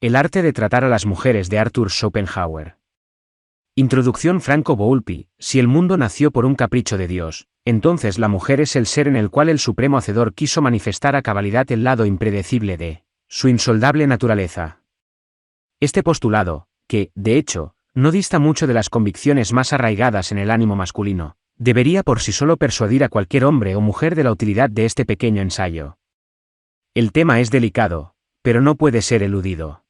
El arte de tratar a las mujeres de Arthur Schopenhauer. Introducción. Franco Volpi. Si el mundo nació por un capricho de Dios, entonces la mujer es el ser en el cual el supremo hacedor quiso manifestar a cabalidad el lado impredecible de su insoldable naturaleza. Este postulado, que, de hecho, no dista mucho de las convicciones más arraigadas en el ánimo masculino, debería por sí solo persuadir a cualquier hombre o mujer de la utilidad de este pequeño ensayo. El tema es delicado, pero no puede ser eludido.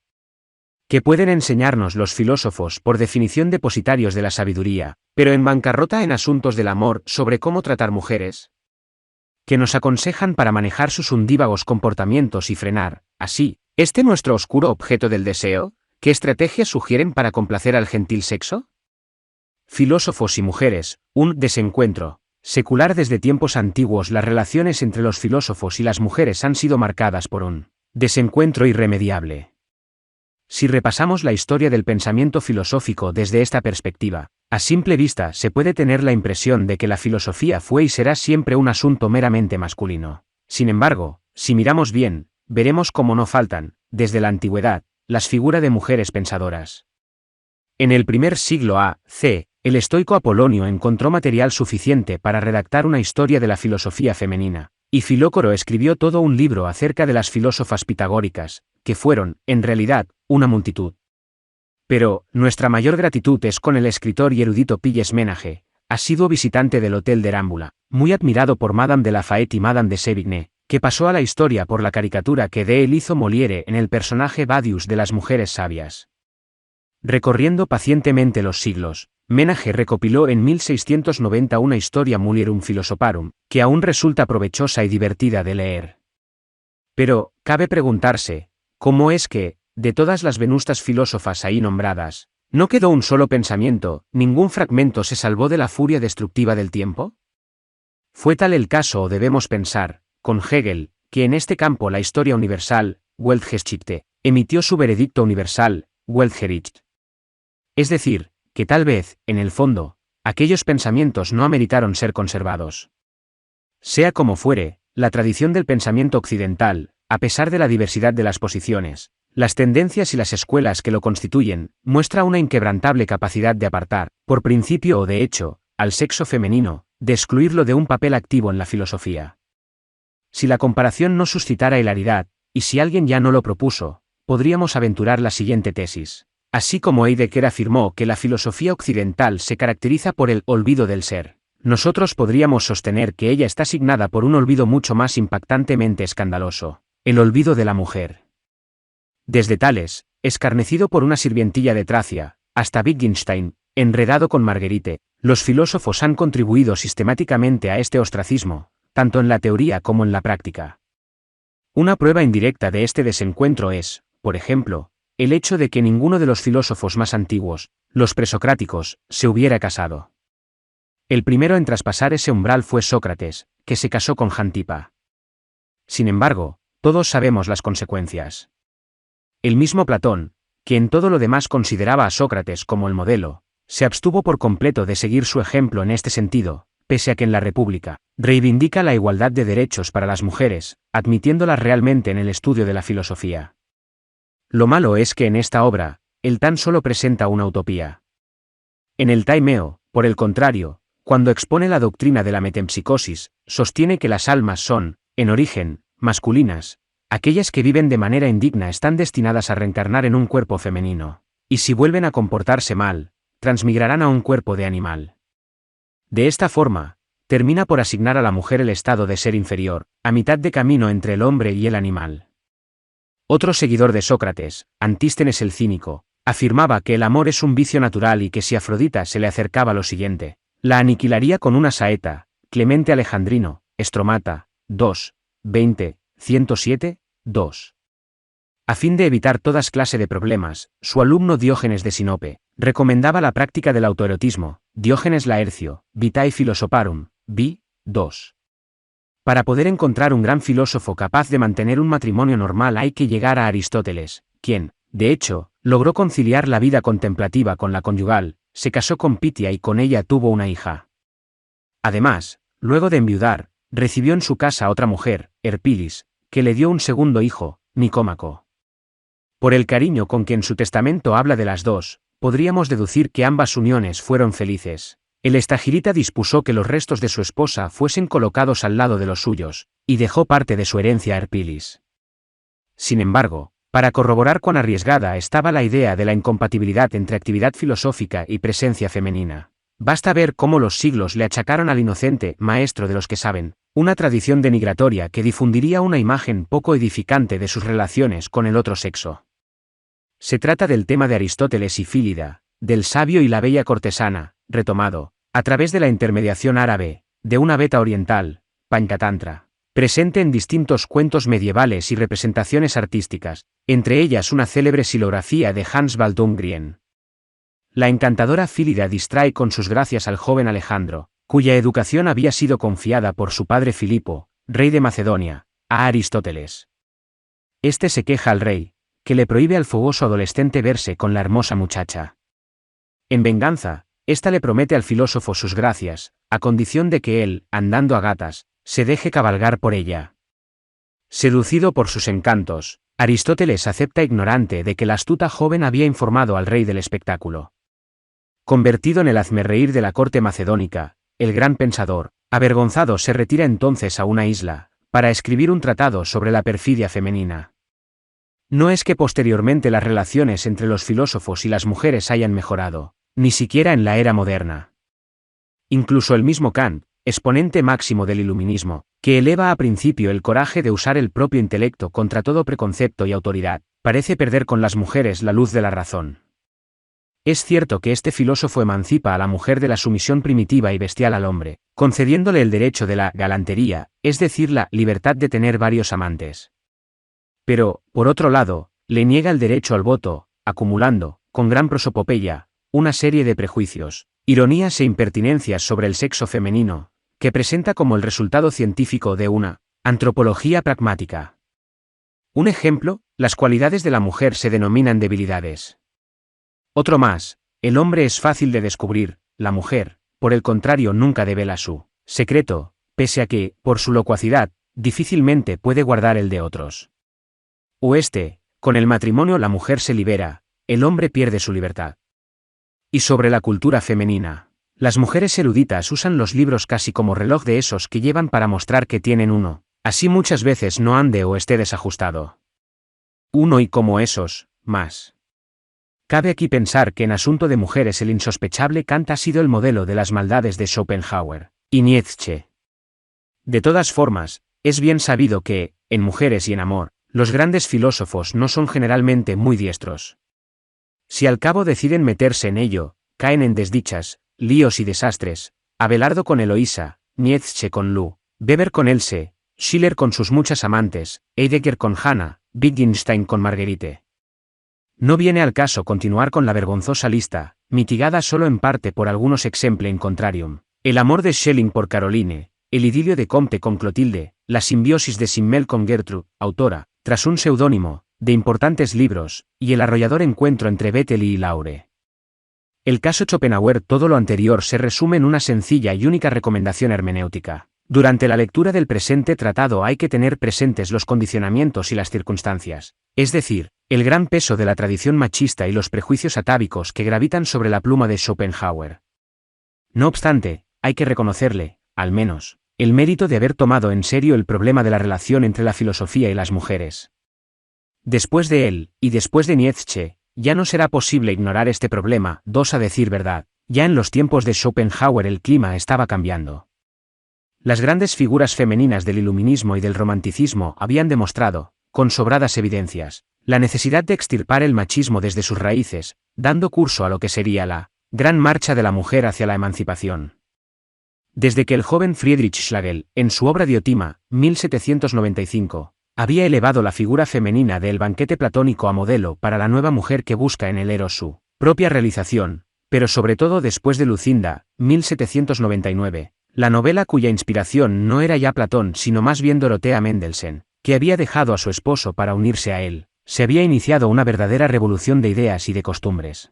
¿Qué pueden enseñarnos los filósofos por definición depositarios de la sabiduría, pero en bancarrota en asuntos del amor sobre cómo tratar mujeres? ¿Qué nos aconsejan para manejar sus undívagos comportamientos y frenar, así, este nuestro oscuro objeto del deseo? ¿Qué estrategias sugieren para complacer al gentil sexo? Filósofos y mujeres, un desencuentro. Secular. Desde tiempos antiguos las relaciones entre los filósofos y las mujeres han sido marcadas por un desencuentro irremediable. Si repasamos la historia del pensamiento filosófico desde esta perspectiva, a simple vista se puede tener la impresión de que la filosofía fue y será siempre un asunto meramente masculino. Sin embargo, si miramos bien, veremos cómo no faltan, desde la antigüedad, las figuras de mujeres pensadoras. En el primer siglo a.c., el estoico Apolonio encontró material suficiente para redactar una historia de la filosofía femenina, y Filócoro escribió todo un libro acerca de las filósofas pitagóricas, que fueron, en realidad, una multitud. Pero, nuestra mayor gratitud es con el escritor y erudito Pilles Ménage, asiduo visitante del Hotel de Rámbula, muy admirado por Madame de Lafayette y Madame de Sévigné, que pasó a la historia por la caricatura que de él hizo Molière en el personaje Badius de las mujeres sabias. Recorriendo pacientemente los siglos, Ménage recopiló en 1690 una historia Mulierum Philosopharum, que aún resulta provechosa y divertida de leer. Pero, cabe preguntarse, ¿cómo es que, de todas las venustas filósofas ahí nombradas, no quedó un solo pensamiento, ningún fragmento se salvó de la furia destructiva del tiempo? ¿Fue tal el caso o debemos pensar, con Hegel, que en este campo la historia universal, Weltgeschichte, emitió su veredicto universal, Weltgericht? Es decir, que tal vez, en el fondo, aquellos pensamientos no ameritaron ser conservados. Sea como fuere, la tradición del pensamiento occidental, a pesar de la diversidad de las posiciones, las tendencias y las escuelas que lo constituyen, muestra una inquebrantable capacidad de apartar, por principio o de hecho, al sexo femenino, de excluirlo de un papel activo en la filosofía. Si la comparación no suscitara hilaridad, y si alguien ya no lo propuso, podríamos aventurar la siguiente tesis. Así como Heidegger afirmó que la filosofía occidental se caracteriza por el olvido del ser, nosotros podríamos sostener que ella está signada por un olvido mucho más impactantemente escandaloso, el olvido de la mujer. Desde Tales, escarnecido por una sirvientilla de Tracia, hasta Wittgenstein, enredado con Marguerite, los filósofos han contribuido sistemáticamente a este ostracismo, tanto en la teoría como en la práctica. Una prueba indirecta de este desencuentro es, por ejemplo, el hecho de que ninguno de los filósofos más antiguos, los presocráticos, se hubiera casado. El primero en traspasar ese umbral fue Sócrates, que se casó con Jantipa. Sin embargo, todos sabemos las consecuencias. El mismo Platón, que en todo lo demás consideraba a Sócrates como el modelo, se abstuvo por completo de seguir su ejemplo en este sentido, pese a que en la República reivindica la igualdad de derechos para las mujeres, admitiéndolas realmente en el estudio de la filosofía. Lo malo es que en esta obra, él tan solo presenta una utopía. En el Taimeo, por el contrario, cuando expone la doctrina de la metempsicosis, sostiene que las almas son, en origen, masculinas, aquellas que viven de manera indigna están destinadas a reencarnar en un cuerpo femenino, y si vuelven a comportarse mal, transmigrarán a un cuerpo de animal. De esta forma, termina por asignar a la mujer el estado de ser inferior, a mitad de camino entre el hombre y el animal. Otro seguidor de Sócrates, Antístenes el cínico, afirmaba que el amor es un vicio natural y que si Afrodita se le acercaba lo siguiente, la aniquilaría con una saeta. Clemente Alejandrino, Estromata, 2, 20, 107, 2. A fin de evitar todas clase de problemas, su alumno Diógenes de Sinope recomendaba la práctica del autoerotismo, Diógenes Laercio, Vitae Philosopharum, vi. 2. Para poder encontrar un gran filósofo capaz de mantener un matrimonio normal hay que llegar a Aristóteles, quien, de hecho, logró conciliar la vida contemplativa con la conyugal, se casó con Pitia y con ella tuvo una hija. Además, luego de enviudar, recibió en su casa a otra mujer, Herpilis, que le dio un segundo hijo, Nicómaco. Por el cariño con que en su testamento habla de las dos, podríamos deducir que ambas uniones fueron felices. El estagirita dispuso que los restos de su esposa fuesen colocados al lado de los suyos, y dejó parte de su herencia a Erpilis. Sin embargo, para corroborar cuán arriesgada estaba la idea de la incompatibilidad entre actividad filosófica y presencia femenina, basta ver cómo los siglos le achacaron al inocente maestro de los que saben, una tradición denigratoria que difundiría una imagen poco edificante de sus relaciones con el otro sexo. Se trata del tema de Aristóteles y Fílida, del sabio y la bella cortesana, retomado, a través de la intermediación árabe, de una beta oriental, Panchatantra, presente en distintos cuentos medievales y representaciones artísticas, entre ellas una célebre xilografía de Hans Baldung-Grien. La encantadora Fílida distrae con sus gracias al joven Alejandro, cuya educación había sido confiada por su padre Filipo, rey de Macedonia, a Aristóteles. Este se queja al rey, que le prohíbe al fogoso adolescente verse con la hermosa muchacha. En venganza, ésta le promete al filósofo sus gracias, a condición de que él, andando a gatas, se deje cabalgar por ella. Seducido por sus encantos, Aristóteles acepta ignorante de que la astuta joven había informado al rey del espectáculo. Convertido en el hazmerreír de la corte macedónica, el gran pensador, avergonzado se retira entonces a una isla, para escribir un tratado sobre la perfidia femenina. No es que posteriormente las relaciones entre los filósofos y las mujeres hayan mejorado, ni siquiera en la era moderna. Incluso el mismo Kant, exponente máximo del iluminismo, que eleva a principio el coraje de usar el propio intelecto contra todo preconcepto y autoridad, parece perder con las mujeres la luz de la razón. Es cierto que este filósofo emancipa a la mujer de la sumisión primitiva y bestial al hombre, concediéndole el derecho de la galantería, es decir, la libertad de tener varios amantes. Pero, por otro lado, le niega el derecho al voto, acumulando, con gran prosopopeya, una serie de prejuicios, ironías e impertinencias sobre el sexo femenino, que presenta como el resultado científico de una antropología pragmática. Un ejemplo, las cualidades de la mujer se denominan debilidades. Otro más, el hombre es fácil de descubrir, la mujer, por el contrario, nunca devela su secreto, pese a que, por su locuacidad, difícilmente puede guardar el de otros. O con el matrimonio la mujer se libera, el hombre pierde su libertad. Y sobre la cultura femenina, las mujeres eruditas usan los libros casi como reloj de esos que llevan para mostrar que tienen uno, así muchas veces no ande o esté desajustado. Uno y como esos, más. Cabe aquí pensar que en asunto de mujeres el insospechable Kant ha sido el modelo de las maldades de Schopenhauer y Nietzsche. De todas formas, es bien sabido que, en mujeres y en amor, los grandes filósofos no son generalmente muy diestros. Si al cabo deciden meterse en ello, caen en desdichas, líos y desastres, Abelardo con Eloísa, Nietzsche con Lu, Weber con Else, Schiller con sus muchas amantes, Heidegger con Hannah, Wittgenstein con Marguerite. No viene al caso continuar con la vergonzosa lista, mitigada solo en parte por algunos exempli in contrarium, el amor de Schelling por Caroline, el idilio de Comte con Clotilde, la simbiosis de Simmel con Gertrude, autora, tras un seudónimo, de importantes libros, y el arrollador encuentro entre Bethel y Laure. El caso Schopenhauer. Todo lo anterior se resume en una sencilla y única recomendación hermenéutica. Durante la lectura del presente tratado hay que tener presentes los condicionamientos y las circunstancias, es decir, el gran peso de la tradición machista y los prejuicios atávicos que gravitan sobre la pluma de Schopenhauer. No obstante, hay que reconocerle, al menos, el mérito de haber tomado en serio el problema de la relación entre la filosofía y las mujeres. Después de él, y después de Nietzsche, ya no será posible ignorar este problema. A decir verdad, ya en los tiempos de Schopenhauer el clima estaba cambiando. Las grandes figuras femeninas del iluminismo y del romanticismo habían demostrado, con sobradas evidencias, la necesidad de extirpar el machismo desde sus raíces, dando curso a lo que sería la gran marcha de la mujer hacia la emancipación. Desde que el joven Friedrich Schlegel, en su obra Diotima, 1795, había elevado la figura femenina del banquete platónico a modelo para la nueva mujer que busca en el Eros su propia realización, pero sobre todo después de Lucinda, 1799, la novela cuya inspiración no era ya Platón sino más bien Dorothea Mendelssohn, que había dejado a su esposo para unirse a él, se había iniciado una verdadera revolución de ideas y de costumbres.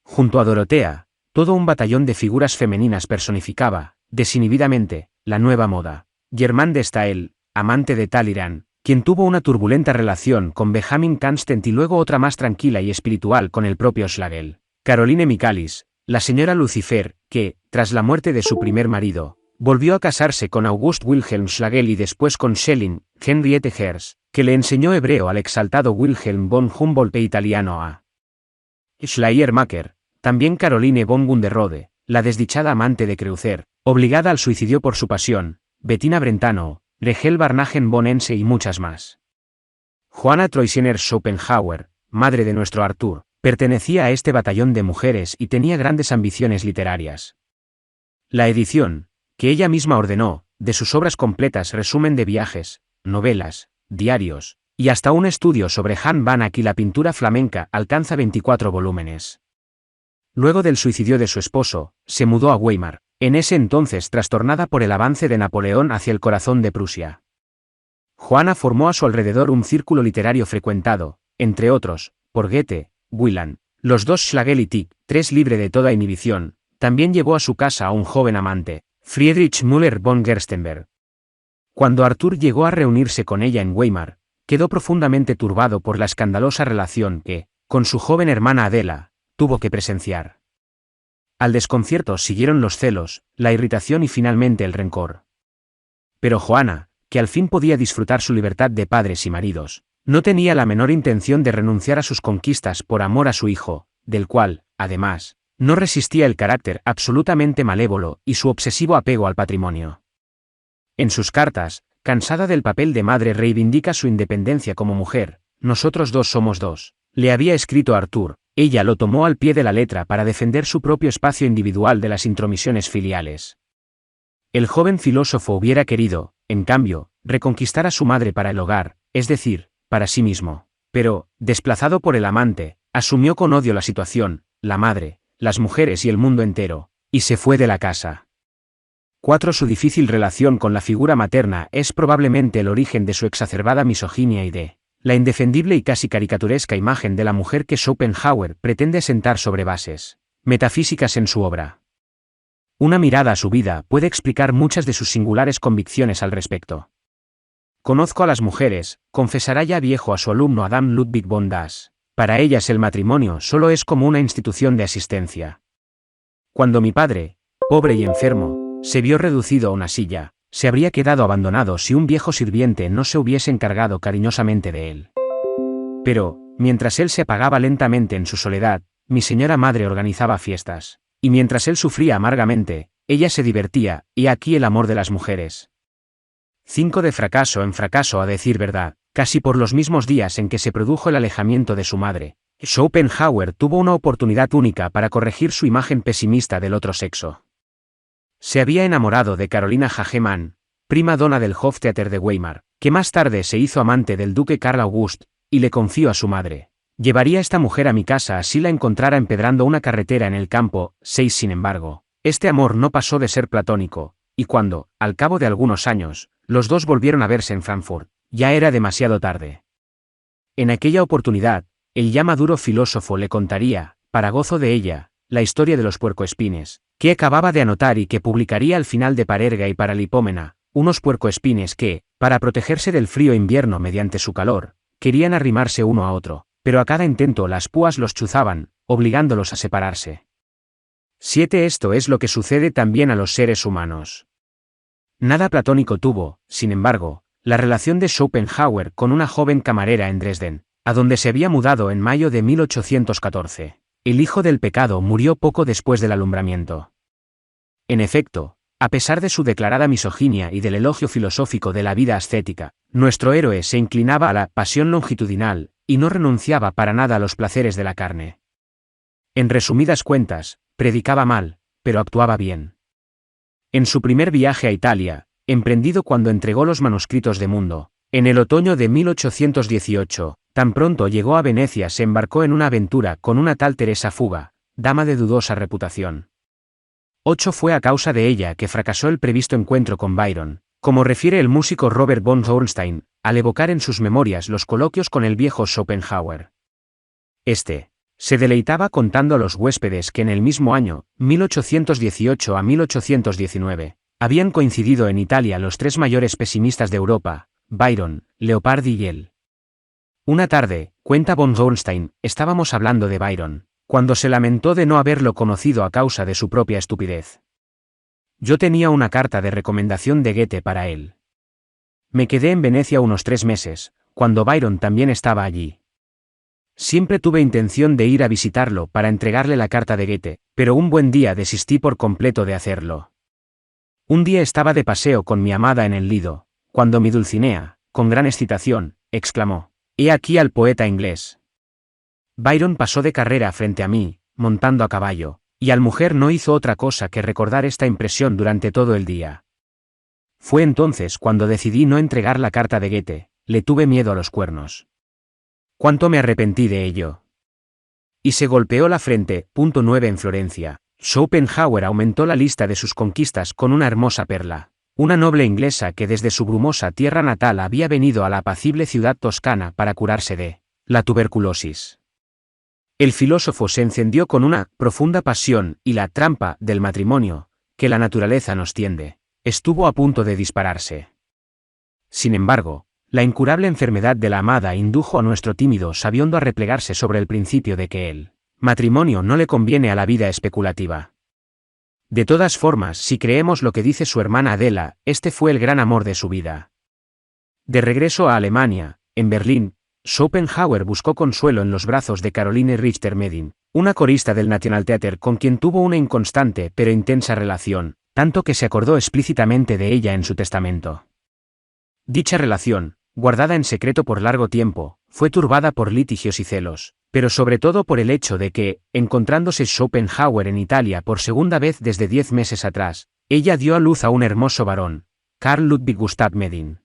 Junto a Dorothea, todo un batallón de figuras femeninas personificaba, desinhibidamente, la nueva moda. Germaine de Staël, amante de Talleyrand, quien tuvo una turbulenta relación con Benjamin Constant y luego otra más tranquila y espiritual con el propio Schlegel. Caroline Michaelis, la señora Lucifer, que, tras la muerte de su primer marido, volvió a casarse con August Wilhelm Schlegel y después con Schelling, Henriette Herz, que le enseñó hebreo al exaltado Wilhelm von Humboldt e italiano a Schleiermacher. También Caroline von Gunderrode, la desdichada amante de Creuzer, obligada al suicidio por su pasión, Bettina Brentano, Regel Barnagen von Ense y muchas más. Johanna Troisinger-Schopenhauer, madre de nuestro Arthur, pertenecía a este batallón de mujeres y tenía grandes ambiciones literarias. La edición, que ella misma ordenó, de sus obras completas resumen de viajes, novelas, diarios, y hasta un estudio sobre Jan van Eyck y la pintura flamenca alcanza 24 volúmenes. Luego del suicidio de su esposo, se mudó a Weimar, en ese entonces trastornada por el avance de Napoleón hacia el corazón de Prusia. Johanna formó a su alrededor un círculo literario frecuentado, entre otros, por Goethe, Wieland, los dos Schlegel y Tieck, tres libre de toda inhibición. También llevó a su casa a un joven amante, Friedrich Müller von Gerstenberg. Cuando Arthur llegó a reunirse con ella en Weimar, quedó profundamente turbado por la escandalosa relación que, con su joven hermana Adela, tuvo que presenciar. Al desconcierto siguieron los celos, la irritación y finalmente el rencor. Pero Johanna, que al fin podía disfrutar su libertad de padres y maridos, no tenía la menor intención de renunciar a sus conquistas por amor a su hijo, del cual, además, no resistía el carácter absolutamente malévolo y su obsesivo apego al patrimonio. En sus cartas, cansada del papel de madre, reivindica su independencia como mujer. Nosotros dos somos dos, le había escrito Arthur. Ella lo tomó al pie de la letra para defender su propio espacio individual de las intromisiones filiales. El joven filósofo hubiera querido, en cambio, reconquistar a su madre para el hogar, es decir, para sí mismo. Pero, desplazado por el amante, asumió con odio la situación, la madre, las mujeres y el mundo entero, y se fue de la casa. 4. Su difícil relación con la figura materna es probablemente el origen de su exacerbada misoginia y de la indefendible y casi caricaturesca imagen de la mujer que Schopenhauer pretende sentar sobre bases metafísicas en su obra. Una mirada a su vida puede explicar muchas de sus singulares convicciones al respecto. Conozco a las mujeres, confesará ya viejo a su alumno Adam Ludwig von Das. Para ellas el matrimonio solo es como una institución de asistencia. Cuando mi padre, pobre y enfermo, se vio reducido a una silla, se habría quedado abandonado si un viejo sirviente no se hubiese encargado cariñosamente de él. Pero, mientras él se apagaba lentamente en su soledad, mi señora madre organizaba fiestas, y mientras él sufría amargamente, ella se divertía, y aquí el amor de las mujeres. 5. De fracaso en fracaso a decir verdad, casi por los mismos días en que se produjo el alejamiento de su madre, Schopenhauer tuvo una oportunidad única para corregir su imagen pesimista del otro sexo. Se había enamorado de Carolina Hagemann, prima donna del Hoftheater de Weimar, que más tarde se hizo amante del duque Karl August, y le confió a su madre. Llevaría esta mujer a mi casa así la encontrara empedrando una carretera en el campo. 6. Sin embargo, este amor no pasó de ser platónico, y cuando, al cabo de algunos años, los dos volvieron a verse en Frankfurt, ya era demasiado tarde. En aquella oportunidad, el ya maduro filósofo le contaría, para gozo de ella, la historia de los puercoespines, que acababa de anotar y que publicaría al final de Parerga y Paralipómena, unos puercoespines que, para protegerse del frío invierno mediante su calor, querían arrimarse uno a otro, pero a cada intento las púas los chuzaban, obligándolos a separarse. 7. Esto es lo que sucede también a los seres humanos. Nada platónico tuvo, sin embargo, la relación de Schopenhauer con una joven camarera en Dresden, a donde se había mudado en mayo de 1814. El hijo del pecado murió poco después del alumbramiento. En efecto, a pesar de su declarada misoginia y del elogio filosófico de la vida ascética, nuestro héroe se inclinaba a la pasión longitudinal, y no renunciaba para nada a los placeres de la carne. En resumidas cuentas, predicaba mal, pero actuaba bien. En su primer viaje a Italia, emprendido cuando entregó los manuscritos de Mundo, en el otoño de 1818, tan pronto llegó a Venecia se embarcó en una aventura con una tal Teresa Fuga, dama de dudosa reputación. 8. Fue a causa de ella que fracasó el previsto encuentro con Byron, como refiere el músico Robert von Ornstein, al evocar en sus memorias los coloquios con el viejo Schopenhauer. Este se deleitaba contando a los huéspedes que en el mismo año, 1818 a 1819, habían coincidido en Italia los tres mayores pesimistas de Europa, Byron, Leopardi y él. Una tarde, cuenta von Goldstein, estábamos hablando de Byron, cuando se lamentó de no haberlo conocido a causa de su propia estupidez. Yo tenía una carta de recomendación de Goethe para él. Me quedé en Venecia unos 3 meses, cuando Byron también estaba allí. Siempre tuve intención de ir a visitarlo para entregarle la carta de Goethe, pero un buen día desistí por completo de hacerlo. Un día estaba de paseo con mi amada en el Lido, cuando mi Dulcinea, con gran excitación, exclamó: «He aquí al poeta inglés». Byron pasó de carrera frente a mí, montando a caballo, y al mujer no hizo otra cosa que recordar esta impresión durante todo el día. Fue entonces cuando decidí no entregar la carta de Goethe, le tuve miedo a los cuernos. ¿Cuánto me arrepentí de ello? Y se golpeó la frente. 9 En Florencia, Schopenhauer aumentó la lista de sus conquistas con una hermosa perla, una noble inglesa que desde su brumosa tierra natal había venido a la apacible ciudad toscana para curarse de la tuberculosis. El filósofo se encendió con una profunda pasión y la trampa del matrimonio, que la naturaleza nos tiende, estuvo a punto de dispararse. Sin embargo, la incurable enfermedad de la amada indujo a nuestro tímido sabiondo a replegarse sobre el principio de que el matrimonio no le conviene a la vida especulativa. De todas formas, si creemos lo que dice su hermana Adela, este fue el gran amor de su vida. De regreso a Alemania, en Berlín, Schopenhauer buscó consuelo en los brazos de Caroline Richter-Medin, una corista del Nationaltheater con quien tuvo una inconstante pero intensa relación, tanto que se acordó explícitamente de ella en su testamento. Dicha relación, guardada en secreto por largo tiempo, fue turbada por litigios y celos, pero sobre todo por el hecho de que, encontrándose Schopenhauer en Italia por segunda vez desde 10 meses atrás, ella dio a luz a un hermoso varón, Carl Ludwig Gustav Medin.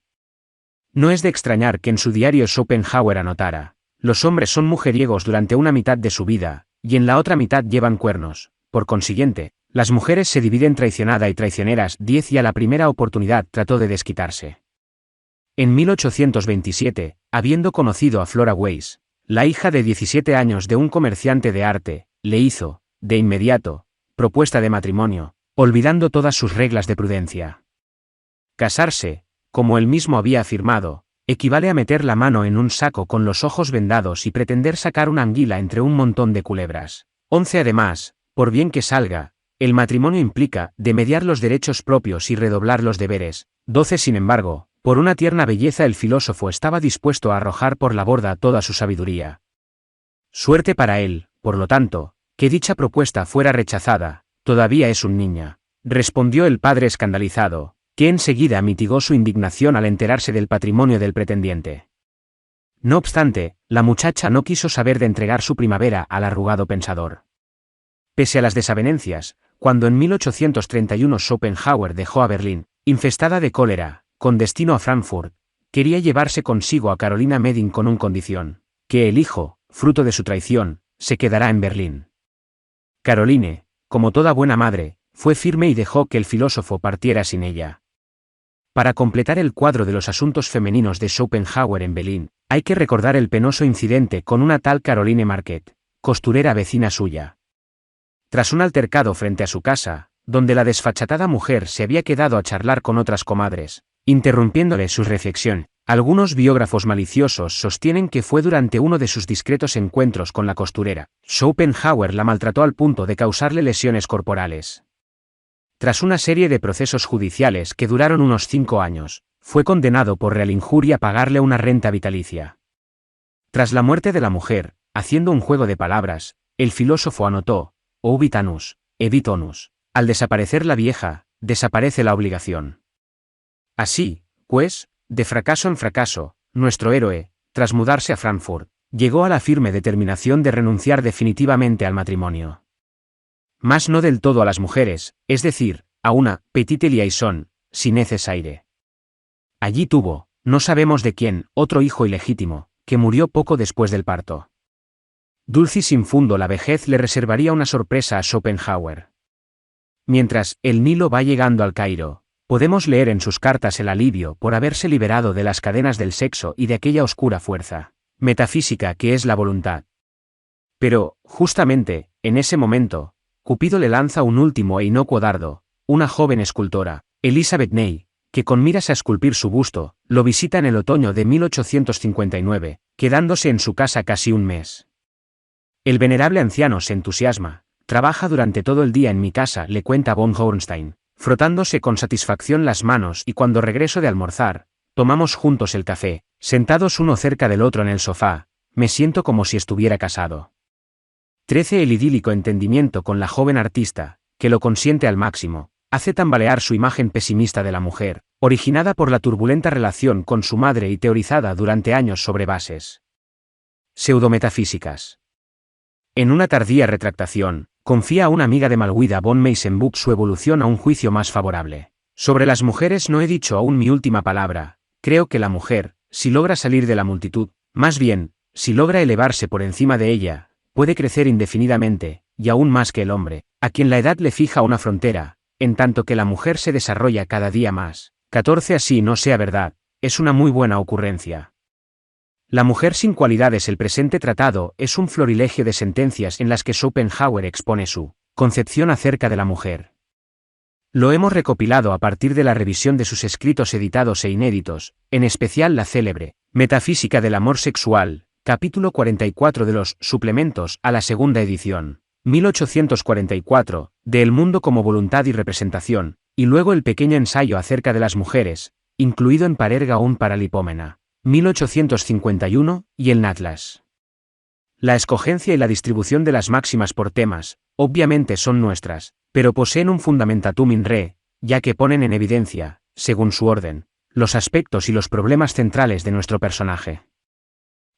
No es de extrañar que en su diario Schopenhauer anotara: «Los hombres son mujeriegos durante una mitad de su vida, y en la otra mitad llevan cuernos, por consiguiente, las mujeres se dividen traicionada y traicioneras 10 y a la primera oportunidad trató de desquitarse». En 1827, habiendo conocido a Flora Weiss, la hija de 17 años de un comerciante de arte, le hizo, de inmediato, propuesta de matrimonio, olvidando todas sus reglas de prudencia. Casarse, como él mismo había afirmado, equivale a meter la mano en un saco con los ojos vendados y pretender sacar una anguila entre un montón de culebras. 11 Además, por bien que salga, el matrimonio implica de mediar los derechos propios y redoblar los deberes. 12 Sin embargo, por una tierna belleza el filósofo estaba dispuesto a arrojar por la borda toda su sabiduría. Suerte para él, por lo tanto, que dicha propuesta fuera rechazada. «Todavía es un niño», respondió el padre escandalizado, que enseguida mitigó su indignación al enterarse del patrimonio del pretendiente. No obstante, la muchacha no quiso saber de entregar su primavera al arrugado pensador. Pese a las desavenencias, cuando en 1831 Schopenhauer dejó a Berlín, infestada de cólera, con destino a Frankfurt, quería llevarse consigo a Carolina Medin con una condición: que el hijo, fruto de su traición, se quedará en Berlín. Caroline, como toda buena madre, fue firme y dejó que el filósofo partiera sin ella. Para completar el cuadro de los asuntos femeninos de Schopenhauer en Berlín, hay que recordar el penoso incidente con una tal Caroline Marquet, costurera vecina suya. Tras un altercado frente a su casa, donde la desfachatada mujer se había quedado a charlar con otras comadres, interrumpiéndole su reflexión, algunos biógrafos maliciosos sostienen que fue durante uno de sus discretos encuentros con la costurera. Schopenhauer la maltrató al punto de causarle lesiones corporales. Tras una serie de procesos judiciales que duraron unos 5 años, fue condenado por real injuria a pagarle una renta vitalicia. Tras la muerte de la mujer, haciendo un juego de palabras, el filósofo anotó: «Obit annus, edit onus». Al desaparecer la vieja, desaparece la obligación. Así, pues, de fracaso en fracaso, nuestro héroe, tras mudarse a Frankfurt, llegó a la firme determinación de renunciar definitivamente al matrimonio. Mas no del todo a las mujeres, es decir, a una petite liaison, si nécessaire. Allí tuvo, no sabemos de quién, otro hijo ilegítimo, que murió poco después del parto. Dulcis in fundo la vejez le reservaría una sorpresa a Schopenhauer. Mientras el Nilo va llegando al Cairo, podemos leer en sus cartas el alivio por haberse liberado de las cadenas del sexo y de aquella oscura fuerza metafísica que es la voluntad. Pero, justamente, en ese momento, Cupido le lanza un último e inocuo dardo: una joven escultora, Elizabeth Ney, que con miras a esculpir su busto, lo visita en el otoño de 1859, quedándose en su casa casi un mes. El venerable anciano se entusiasma, trabaja durante todo el día en mi casa, le cuenta von Hornstein, frotándose con satisfacción las manos, y cuando regreso de almorzar, tomamos juntos el café, sentados uno cerca del otro en el sofá, me siento como si estuviera casado. 13. El idílico entendimiento con la joven artista, que lo consiente al máximo, hace tambalear su imagen pesimista de la mujer, originada por la turbulenta relación con su madre y teorizada durante años sobre bases pseudometafísicas. En una tardía retractación, confía a una amiga de Malwida von Meisenbuch su evolución a un juicio más favorable. Sobre las mujeres no he dicho aún mi última palabra. Creo que la mujer, si logra salir de la multitud, más bien, si logra elevarse por encima de ella, puede crecer indefinidamente, y aún más que el hombre, a quien la edad le fija una frontera, en tanto que la mujer se desarrolla cada día más. 14. Así no sea verdad, es una muy buena ocurrencia. La mujer sin cualidades. El presente tratado es un florilegio de sentencias en las que Schopenhauer expone su concepción acerca de la mujer. Lo hemos recopilado a partir de la revisión de sus escritos editados e inéditos, en especial la célebre Metafísica del amor sexual, capítulo 44 de los suplementos a la segunda edición, 1844, de El mundo como voluntad y representación, y luego el pequeño ensayo acerca de las mujeres, incluido en Parerga un Paralipómena, 1851, y el Natlas. La escogencia y la distribución de las máximas por temas, obviamente son nuestras, pero poseen un fundamentatum in re, ya que ponen en evidencia, según su orden, los aspectos y los problemas centrales de nuestro personaje.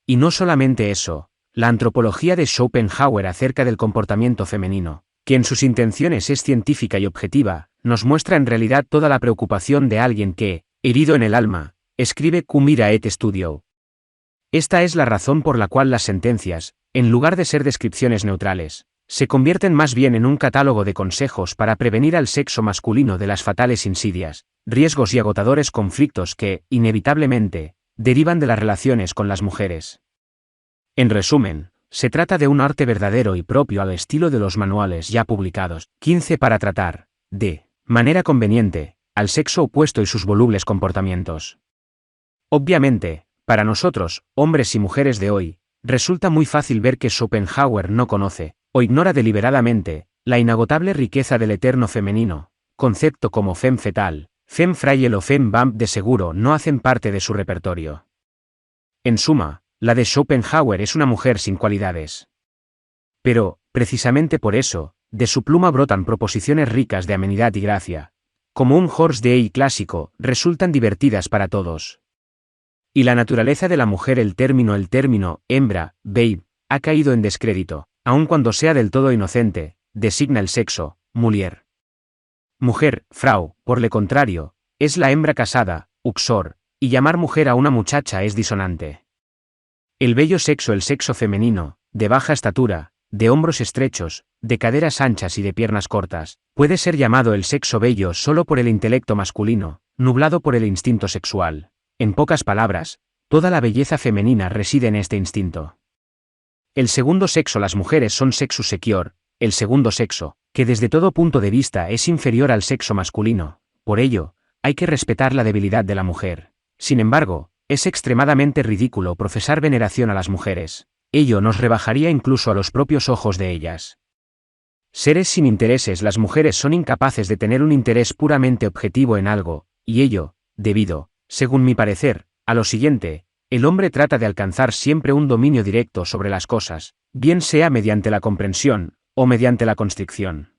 Y no solamente eso, la antropología de Schopenhauer acerca del comportamiento femenino, que en sus intenciones es científica y objetiva, nos muestra en realidad toda la preocupación de alguien que, herido en el alma, escribe cum ira et studio. Esta es la razón por la cual las sentencias, en lugar de ser descripciones neutrales, se convierten más bien en un catálogo de consejos para prevenir al sexo masculino de las fatales insidias, riesgos y agotadores conflictos que, inevitablemente, derivan de las relaciones con las mujeres. En resumen, se trata de un arte verdadero y propio al estilo de los manuales ya publicados. 15. Para tratar, de manera conveniente, al sexo opuesto y sus volubles comportamientos. Obviamente, para nosotros, hombres y mujeres de hoy, resulta muy fácil ver que Schopenhauer no conoce, o ignora deliberadamente, la inagotable riqueza del eterno femenino, concepto como femme fatale, femme fragile o femme vamp de seguro no hacen parte de su repertorio. En suma, la de Schopenhauer es una mujer sin cualidades. Pero, precisamente por eso, de su pluma brotan proposiciones ricas de amenidad y gracia. Como un Horst Day clásico, resultan divertidas para todos. Y la naturaleza de la mujer, el término hembra, babe, ha caído en descrédito, aun cuando sea del todo inocente, designa el sexo, mulier. Mujer, Frau, por le contrario, es la hembra casada, uxor, y llamar mujer a una muchacha es disonante. El bello sexo, el sexo femenino, de baja estatura, de hombros estrechos, de caderas anchas y de piernas cortas, puede ser llamado el sexo bello solo por el intelecto masculino, nublado por el instinto sexual. En pocas palabras, toda la belleza femenina reside en este instinto. El segundo sexo, las mujeres son sexus secure, el segundo sexo, que desde todo punto de vista es inferior al sexo masculino, por ello, hay que respetar la debilidad de la mujer. Sin embargo, es extremadamente ridículo profesar veneración a las mujeres. Ello nos rebajaría incluso a los propios ojos de ellas. Seres sin intereses, las mujeres son incapaces de tener un interés puramente objetivo en algo, y ello, debido, según mi parecer, a lo siguiente: el hombre trata de alcanzar siempre un dominio directo sobre las cosas, bien sea mediante la comprensión, o mediante la constricción.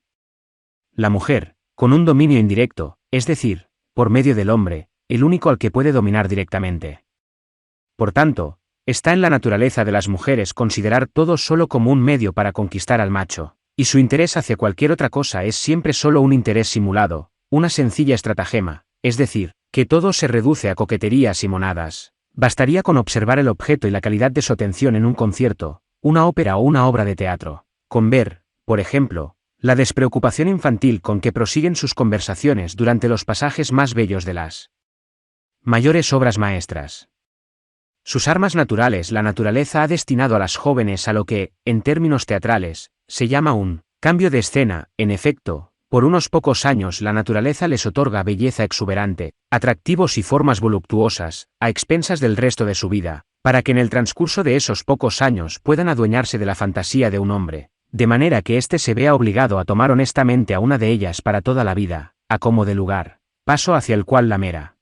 La mujer, con un dominio indirecto, es decir, por medio del hombre, el único al que puede dominar directamente. Por tanto, está en la naturaleza de las mujeres considerar todo solo como un medio para conquistar al macho, y su interés hacia cualquier otra cosa es siempre solo un interés simulado, una sencilla estratagema, es decir, que todo se reduce a coqueterías y monadas. Bastaría con observar el objeto y la calidad de su atención en un concierto, una ópera o una obra de teatro, con ver, por ejemplo, la despreocupación infantil con que prosiguen sus conversaciones durante los pasajes más bellos de las mayores obras maestras. Sus armas naturales, la naturaleza ha destinado a las jóvenes a lo que, en términos teatrales, se llama un cambio de escena. En efecto, Por unos pocos años la naturaleza les otorga belleza exuberante, atractivos y formas voluptuosas, a expensas del resto de su vida, para que en el transcurso de esos pocos años puedan adueñarse de la fantasía de un hombre, de manera que éste se vea obligado a tomar honestamente a una de ellas para toda la vida, a como de lugar, paso hacia el cual la mera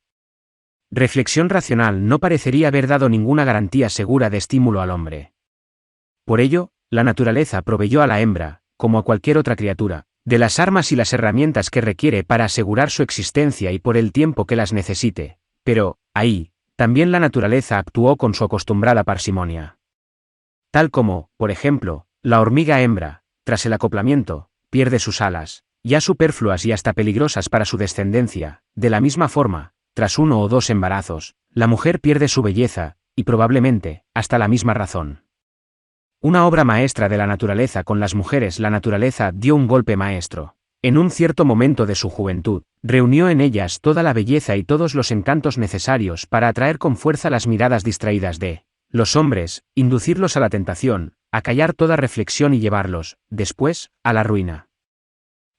reflexión racional no parecería haber dado ninguna garantía segura de estímulo al hombre. Por ello, la naturaleza proveyó a la hembra, como a cualquier otra criatura, de las armas y las herramientas que requiere para asegurar su existencia y por el tiempo que las necesite, pero, ahí, también la naturaleza actuó con su acostumbrada parsimonia. Tal como, por ejemplo, la hormiga hembra, tras el acoplamiento, pierde sus alas, ya superfluas y hasta peligrosas para su descendencia, de la misma forma, tras 1 o 2 embarazos, la mujer pierde su belleza, y probablemente, hasta la misma razón. Una obra maestra de la naturaleza con las mujeres. La naturaleza dio un golpe maestro. En un cierto momento de su juventud, reunió en ellas toda la belleza y todos los encantos necesarios para atraer con fuerza las miradas distraídas de los hombres, inducirlos a la tentación, acallar toda reflexión y llevarlos, después, a la ruina.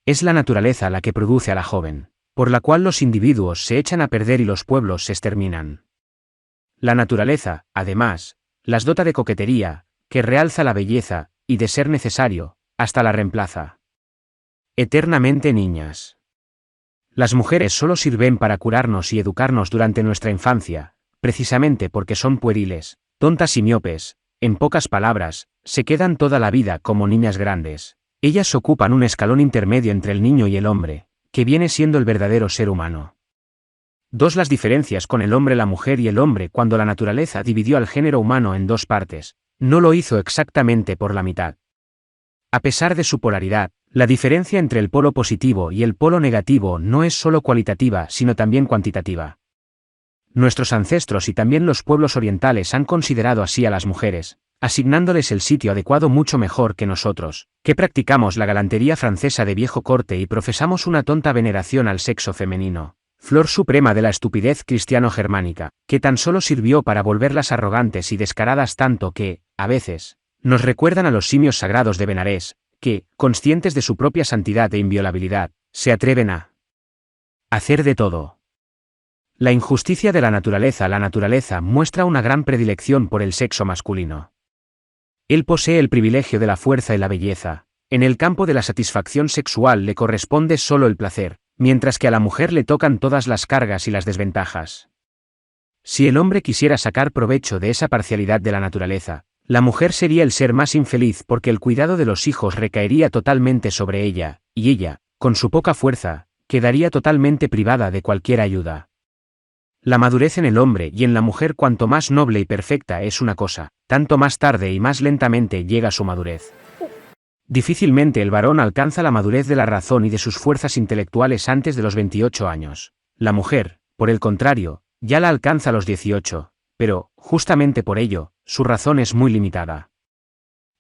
Es la naturaleza la que produce a la joven, por la cual los individuos se echan a perder y los pueblos se exterminan. La naturaleza, además, las dota de coquetería, que realza la belleza, y de ser necesario, hasta la reemplaza. Eternamente niñas. Las mujeres solo sirven para curarnos y educarnos durante nuestra infancia, precisamente porque son pueriles, tontas y miopes, en pocas palabras, se quedan toda la vida como niñas grandes. Ellas ocupan un escalón intermedio entre el niño y el hombre, que viene siendo el verdadero ser humano. 2. Las diferencias con el hombre. La mujer y el hombre. Cuando la naturaleza dividió al género humano en 2 partes, no lo hizo exactamente por la mitad. A pesar de su polaridad, la diferencia entre el polo positivo y el polo negativo no es solo cualitativa sino también cuantitativa. Nuestros ancestros y también los pueblos orientales han considerado así a las mujeres, asignándoles el sitio adecuado mucho mejor que nosotros, que practicamos la galantería francesa de viejo corte y profesamos una tonta veneración al sexo femenino, flor suprema de la estupidez cristiano-germánica, que tan solo sirvió para volverlas arrogantes y descaradas tanto que, a veces, nos recuerdan a los simios sagrados de Benarés, que, conscientes de su propia santidad e inviolabilidad, se atreven a hacer de todo. La injusticia de la naturaleza. La naturaleza muestra una gran predilección por el sexo masculino. Él posee el privilegio de la fuerza y la belleza. En el campo de la satisfacción sexual le corresponde solo el placer, mientras que a la mujer le tocan todas las cargas y las desventajas. Si el hombre quisiera sacar provecho de esa parcialidad de la naturaleza, la mujer sería el ser más infeliz porque el cuidado de los hijos recaería totalmente sobre ella, y ella, con su poca fuerza, quedaría totalmente privada de cualquier ayuda. La madurez en el hombre y en la mujer cuanto más noble y perfecta es una cosa, tanto más tarde y más lentamente llega su madurez. Difícilmente el varón alcanza la madurez de la razón y de sus fuerzas intelectuales antes de los 28 años. La mujer, por el contrario, ya la alcanza a los 18, pero, justamente por ello, su razón es muy limitada.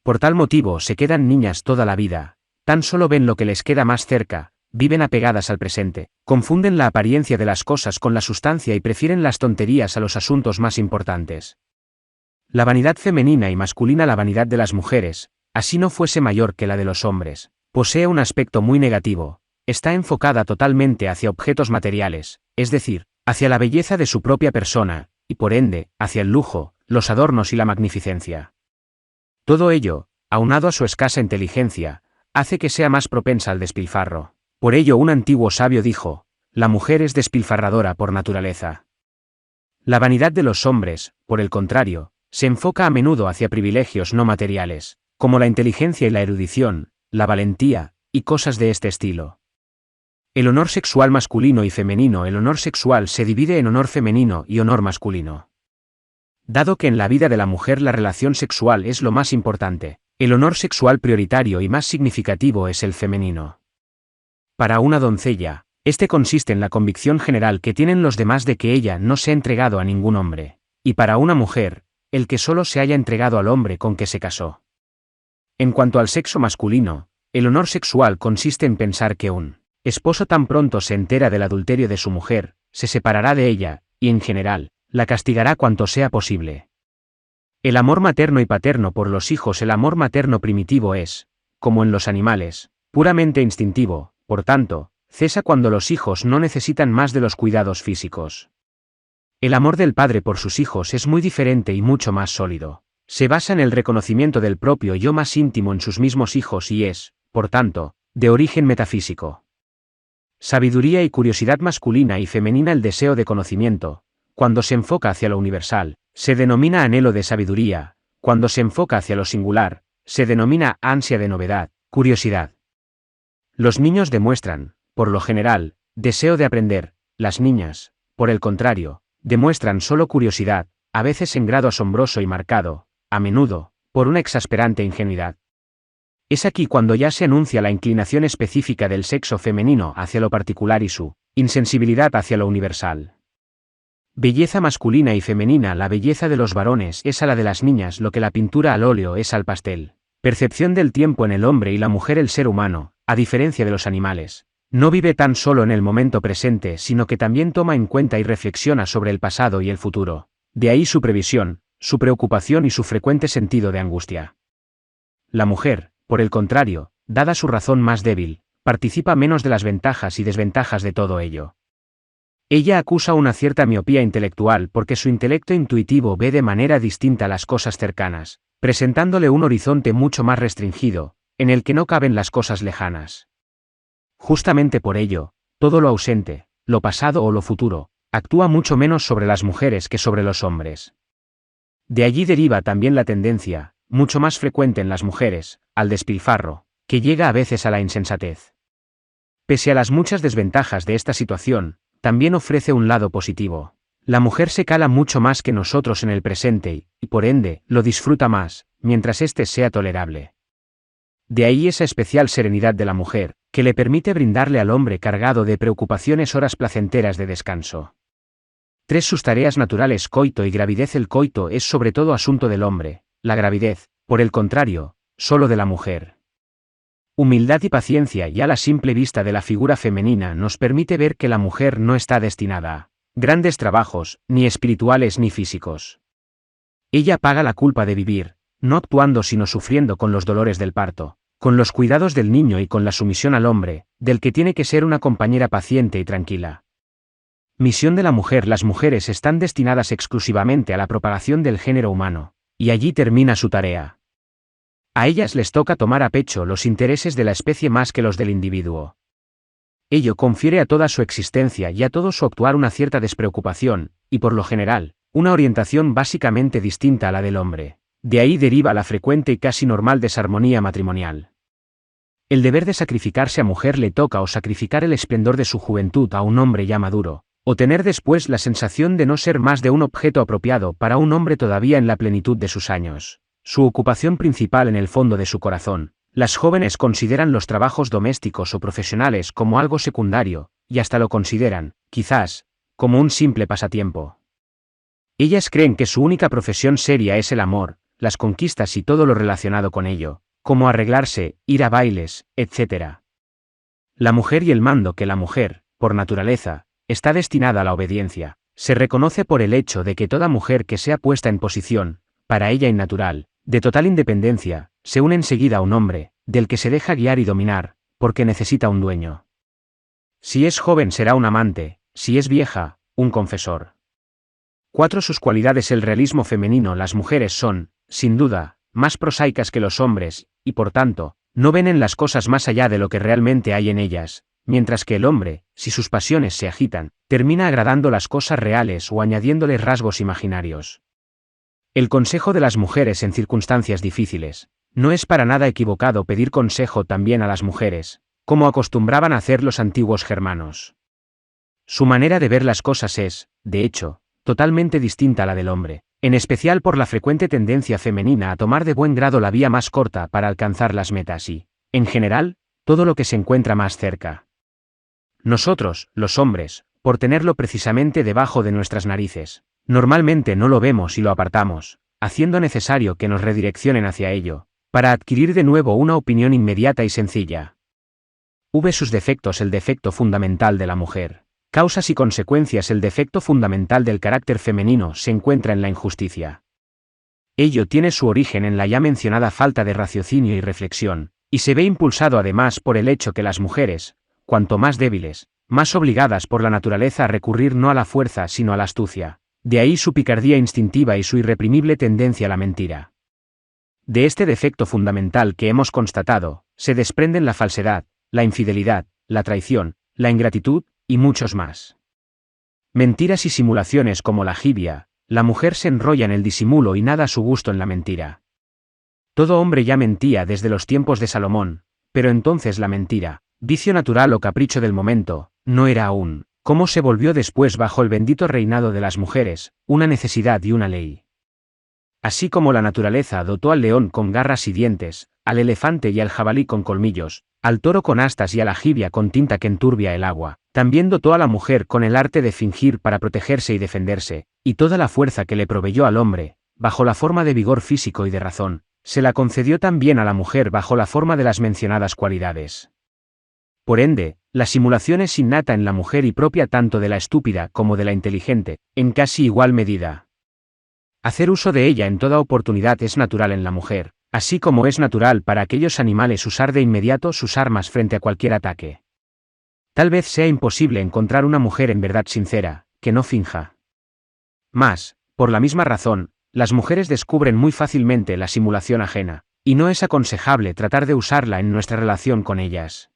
Por tal motivo se quedan niñas toda la vida, tan solo ven lo que les queda más cerca, viven apegadas al presente, confunden la apariencia de las cosas con la sustancia y prefieren las tonterías a los asuntos más importantes. La vanidad femenina y masculina. La vanidad de las mujeres, así no fuese mayor que la de los hombres, posee un aspecto muy negativo, está enfocada totalmente hacia objetos materiales, es decir, hacia la belleza de su propia persona, y por ende, hacia el lujo, los adornos y la magnificencia. Todo ello, aunado a su escasa inteligencia, hace que sea más propensa al despilfarro. Por ello un antiguo sabio dijo, la mujer es despilfarradora por naturaleza. La vanidad de los hombres, por el contrario, se enfoca a menudo hacia privilegios no materiales, como la inteligencia y la erudición, la valentía, y cosas de este estilo. El honor sexual masculino y femenino. El honor sexual se divide en honor femenino y honor masculino. Dado que en la vida de la mujer la relación sexual es lo más importante, el honor sexual prioritario y más significativo es el femenino. Para una doncella, este consiste en la convicción general que tienen los demás de que ella no se ha entregado a ningún hombre, y para una mujer, el que solo se haya entregado al hombre con que se casó. En cuanto al sexo masculino, el honor sexual consiste en pensar que un esposo tan pronto se entera del adulterio de su mujer, se separará de ella, y en general, la castigará cuanto sea posible. El amor materno y paterno por los hijos. El amor materno primitivo es, como en los animales, puramente instintivo, por tanto, cesa cuando los hijos no necesitan más de los cuidados físicos. El amor del padre por sus hijos es muy diferente y mucho más sólido. Se basa en el reconocimiento del propio yo más íntimo en sus mismos hijos y es, por tanto, de origen metafísico. Sabiduría y curiosidad masculina y femenina. El deseo de conocimiento, cuando se enfoca hacia lo universal, se denomina anhelo de sabiduría, cuando se enfoca hacia lo singular, se denomina ansia de novedad, curiosidad. Los niños demuestran, por lo general, deseo de aprender, las niñas, por el contrario, demuestran solo curiosidad, a veces en grado asombroso y marcado, a menudo, por una exasperante ingenuidad. Es aquí cuando ya se anuncia la inclinación específica del sexo femenino hacia lo particular y su insensibilidad hacia lo universal. Belleza masculina y femenina. La belleza de los varones es a la de las niñas lo que la pintura al óleo es al pastel. Percepción del tiempo en el hombre y la mujer. El ser humano, a diferencia de los animales, no vive tan solo en el momento presente, sino que también toma en cuenta y reflexiona sobre el pasado y el futuro. De ahí su previsión, su preocupación y su frecuente sentido de angustia. La mujer, por el contrario, dada su razón más débil, participa menos de las ventajas y desventajas de todo ello. Ella acusa una cierta miopía intelectual porque su intelecto intuitivo ve de manera distinta las cosas cercanas, presentándole un horizonte mucho más restringido, en el que no caben las cosas lejanas. Justamente por ello, todo lo ausente, lo pasado o lo futuro, actúa mucho menos sobre las mujeres que sobre los hombres. De allí deriva también la tendencia, mucho más frecuente en las mujeres, al despilfarro, que llega a veces a la insensatez. Pese a las muchas desventajas de esta situación, también ofrece un lado positivo. La mujer se cala mucho más que nosotros en el presente y, por ende, lo disfruta más, mientras éste sea tolerable. De ahí esa especial serenidad de la mujer, que le permite brindarle al hombre cargado de preocupaciones horas placenteras de descanso. 3. Sus tareas naturales. Coito y gravidez. El coito es sobre todo asunto del hombre, la gravidez, por el contrario, solo de la mujer. Humildad y paciencia. Ya la simple vista de la figura femenina nos permite ver que la mujer no está destinada a grandes trabajos, ni espirituales ni físicos. Ella paga la culpa de vivir, no actuando sino sufriendo con los dolores del parto, con los cuidados del niño y con la sumisión al hombre, del que tiene que ser una compañera paciente y tranquila. Misión de la mujer. Las mujeres están destinadas exclusivamente a la propagación del género humano, y allí termina su tarea. A ellas les toca tomar a pecho los intereses de la especie más que los del individuo. Ello confiere a toda su existencia y a todo su actuar una cierta despreocupación, y por lo general, una orientación básicamente distinta a la del hombre. De ahí deriva la frecuente y casi normal desarmonía matrimonial. El deber de sacrificarse a mujer le toca o sacrificar el esplendor de su juventud a un hombre ya maduro, o tener después la sensación de no ser más de un objeto apropiado para un hombre todavía en la plenitud de sus años, su ocupación principal en el fondo de su corazón. Las jóvenes consideran los trabajos domésticos o profesionales como algo secundario, y hasta lo consideran, quizás, como un simple pasatiempo. Ellas creen que su única profesión seria es el amor, las conquistas y todo lo relacionado con ello, como arreglarse, ir a bailes, etc. La mujer y el mando. Que la mujer, por naturaleza, está destinada a la obediencia, se reconoce por el hecho de que toda mujer que sea puesta en posición, para ella innatural, de total independencia, se une enseguida a un hombre, del que se deja guiar y dominar, porque necesita un dueño. Si es joven será un amante, si es vieja, un confesor. 4. Sus cualidades. El realismo femenino. Las mujeres son, sin duda, más prosaicas que los hombres, y por tanto, no ven en las cosas más allá de lo que realmente hay en ellas, mientras que el hombre, si sus pasiones se agitan, termina agradando las cosas reales o añadiéndoles rasgos imaginarios. El consejo de las mujeres en circunstancias difíciles. No es para nada equivocado pedir consejo también a las mujeres, como acostumbraban a hacer los antiguos germanos. Su manera de ver las cosas es, de hecho, totalmente distinta a la del hombre, en especial por la frecuente tendencia femenina a tomar de buen grado la vía más corta para alcanzar las metas y, en general, todo lo que se encuentra más cerca. Nosotros, los hombres, por tenerlo precisamente debajo de nuestras narices, normalmente no lo vemos y lo apartamos, haciendo necesario que nos redireccionen hacia ello, para adquirir de nuevo una opinión inmediata y sencilla. Sus defectos. El defecto fundamental de la mujer. Causas y consecuencias. El defecto fundamental del carácter femenino se encuentra en la injusticia. Ello tiene su origen en la ya mencionada falta de raciocinio y reflexión, y se ve impulsado además por el hecho que las mujeres, cuanto más débiles, más obligadas por la naturaleza a recurrir no a la fuerza sino a la astucia. De ahí su picardía instintiva y su irreprimible tendencia a la mentira. De este defecto fundamental que hemos constatado, se desprenden la falsedad, la infidelidad, la traición, la ingratitud, y muchos más. Mentiras y simulaciones como la jibia, la mujer se enrolla en el disimulo y nada a su gusto en la mentira. Todo hombre ya mentía desde los tiempos de Salomón, pero entonces la mentira, vicio natural o capricho del momento, no era aún, como se volvió después bajo el bendito reinado de las mujeres, una necesidad y una ley. Así como la naturaleza dotó al león con garras y dientes, al elefante y al jabalí con colmillos, al toro con astas y a la jibia con tinta que enturbia el agua, también dotó a la mujer con el arte de fingir para protegerse y defenderse, y toda la fuerza que le proveyó al hombre, bajo la forma de vigor físico y de razón, se la concedió también a la mujer bajo la forma de las mencionadas cualidades. Por ende, la simulación es innata en la mujer y propia tanto de la estúpida como de la inteligente, en casi igual medida. Hacer uso de ella en toda oportunidad es natural en la mujer, así como es natural para aquellos animales usar de inmediato sus armas frente a cualquier ataque. Tal vez sea imposible encontrar una mujer en verdad sincera, que no finja. Mas, por la misma razón, las mujeres descubren muy fácilmente la simulación ajena, y no es aconsejable tratar de usarla en nuestra relación con ellas.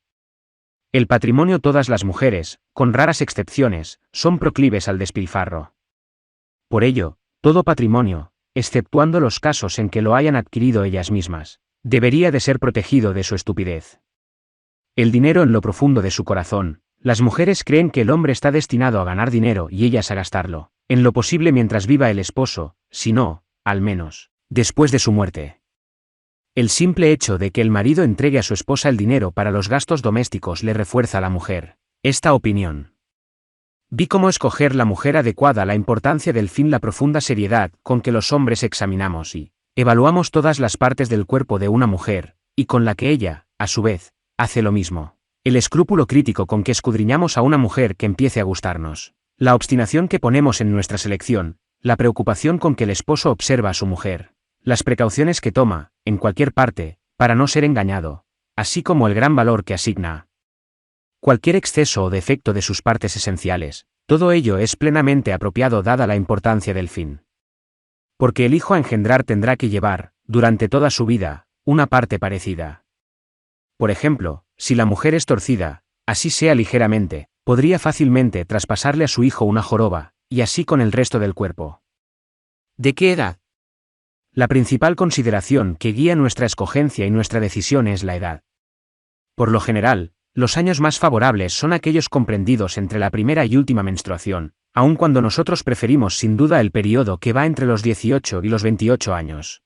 El patrimonio todas las mujeres, con raras excepciones, son proclives al despilfarro. Por ello, todo patrimonio, exceptuando los casos en que lo hayan adquirido ellas mismas, debería de ser protegido de su estupidez. El dinero en lo profundo de su corazón, las mujeres creen que el hombre está destinado a ganar dinero y ellas a gastarlo, en lo posible mientras viva el esposo, si no, al menos, después de su muerte. El simple hecho de que el marido entregue a su esposa el dinero para los gastos domésticos le refuerza a la mujer esta opinión. Vi cómo escoger la mujer adecuada, la importancia del fin, la profunda seriedad con que los hombres examinamos y evaluamos todas las partes del cuerpo de una mujer, y con la que ella, a su vez, hace lo mismo. El escrúpulo crítico con que escudriñamos a una mujer que empiece a gustarnos, la obstinación que ponemos en nuestra selección, la preocupación con que el esposo observa a su mujer, las precauciones que toma, en cualquier parte, para no ser engañado, así como el gran valor que asigna cualquier exceso o defecto de sus partes esenciales, todo ello es plenamente apropiado dada la importancia del fin. Porque el hijo a engendrar tendrá que llevar, durante toda su vida, una parte parecida. Por ejemplo, si la mujer es torcida, así sea ligeramente, podría fácilmente traspasarle a su hijo una joroba, y así con el resto del cuerpo. ¿De qué edad? La principal consideración que guía nuestra escogencia y nuestra decisión es la edad. Por lo general, los años más favorables son aquellos comprendidos entre la primera y última menstruación, aun cuando nosotros preferimos sin duda el periodo que va entre los 18 y los 28 años.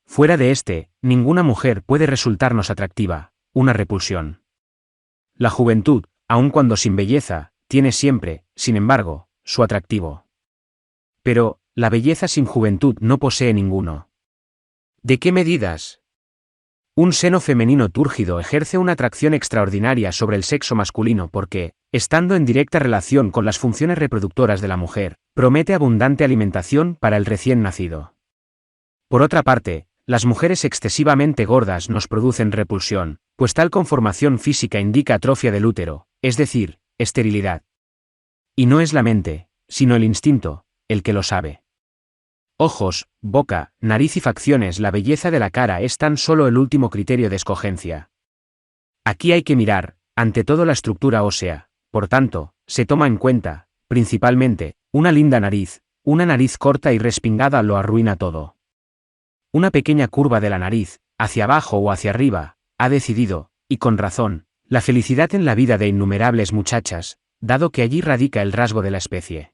Fuera de este, ninguna mujer puede resultarnos atractiva, una repulsión. La juventud, aun cuando sin belleza, tiene siempre, sin embargo, su atractivo. Pero, la belleza sin juventud no posee ninguno. ¿De qué medidas? Un seno femenino túrgido ejerce una atracción extraordinaria sobre el sexo masculino porque, estando en directa relación con las funciones reproductoras de la mujer, promete abundante alimentación para el recién nacido. Por otra parte, las mujeres excesivamente gordas nos producen repulsión, pues tal conformación física indica atrofia del útero, es decir, esterilidad. Y no es la mente, sino el instinto, el que lo sabe. Ojos, boca, nariz y facciones. La belleza de la cara es tan solo el último criterio de escogencia. Aquí hay que mirar, ante todo, la estructura ósea, por tanto, se toma en cuenta, principalmente, una linda nariz. Una nariz corta y respingada lo arruina todo. Una pequeña curva de la nariz, hacia abajo o hacia arriba, ha decidido, y con razón, la felicidad en la vida de innumerables muchachas, dado que allí radica el rasgo de la especie.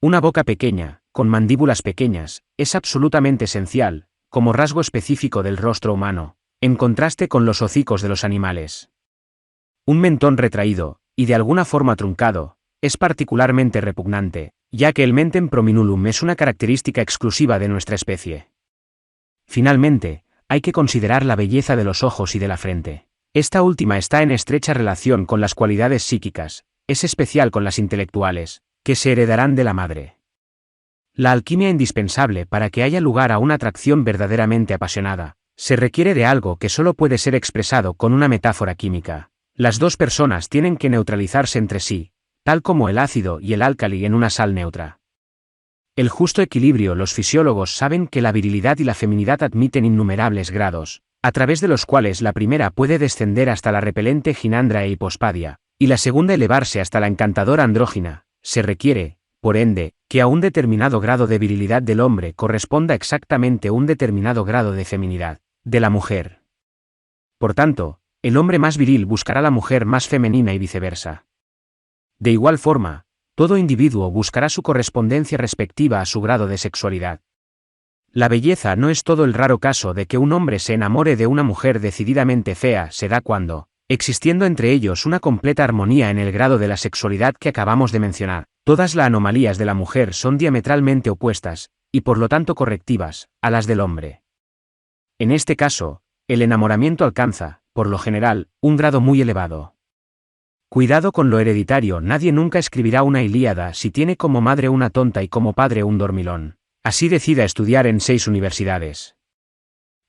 Una boca pequeña, con mandíbulas pequeñas, es absolutamente esencial, como rasgo específico del rostro humano, en contraste con los hocicos de los animales. Un mentón retraído, y de alguna forma truncado, es particularmente repugnante, ya que el mentem prominulum es una característica exclusiva de nuestra especie. Finalmente, hay que considerar la belleza de los ojos y de la frente. Esta última está en estrecha relación con las cualidades psíquicas, es especial con las intelectuales, que se heredarán de la madre. La alquimia indispensable para que haya lugar a una atracción verdaderamente apasionada, se requiere de algo que solo puede ser expresado con una metáfora química. Las dos personas tienen que neutralizarse entre sí, tal como el ácido y el álcali en una sal neutra. El justo equilibrio. Los fisiólogos saben que la virilidad y la feminidad admiten innumerables grados, a través de los cuales la primera puede descender hasta la repelente ginandra e hipospadia, y la segunda elevarse hasta la encantadora andrógina. Se requiere, por ende, que a un determinado grado de virilidad del hombre corresponda exactamente un determinado grado de feminidad de la mujer. Por tanto, el hombre más viril buscará la mujer más femenina y viceversa. De igual forma, todo individuo buscará su correspondencia respectiva a su grado de sexualidad. La belleza no es todo. El raro caso de que un hombre se enamore de una mujer decididamente fea se da cuando, existiendo entre ellos una completa armonía en el grado de la sexualidad que acabamos de mencionar, todas las anomalías de la mujer son diametralmente opuestas, y por lo tanto correctivas, a las del hombre. En este caso, el enamoramiento alcanza, por lo general, un grado muy elevado. Cuidado con lo hereditario. Nadie nunca escribirá una Ilíada si tiene como madre una tonta y como padre un dormilón. Así decida estudiar en 6 universidades.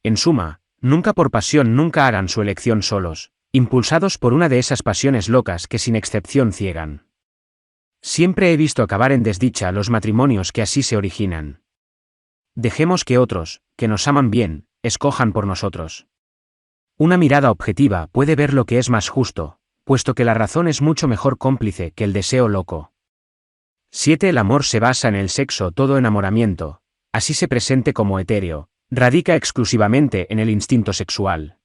En suma, nunca por pasión nunca hagan su elección solos, impulsados por una de esas pasiones locas que sin excepción ciegan. Siempre he visto acabar en desdicha los matrimonios que así se originan. Dejemos que otros, que nos aman bien, escojan por nosotros. Una mirada objetiva puede ver lo que es más justo, puesto que la razón es mucho mejor cómplice que el deseo loco. 7. El amor se basa en el sexo. Todo enamoramiento, así se presente como etéreo, radica exclusivamente en el instinto sexual.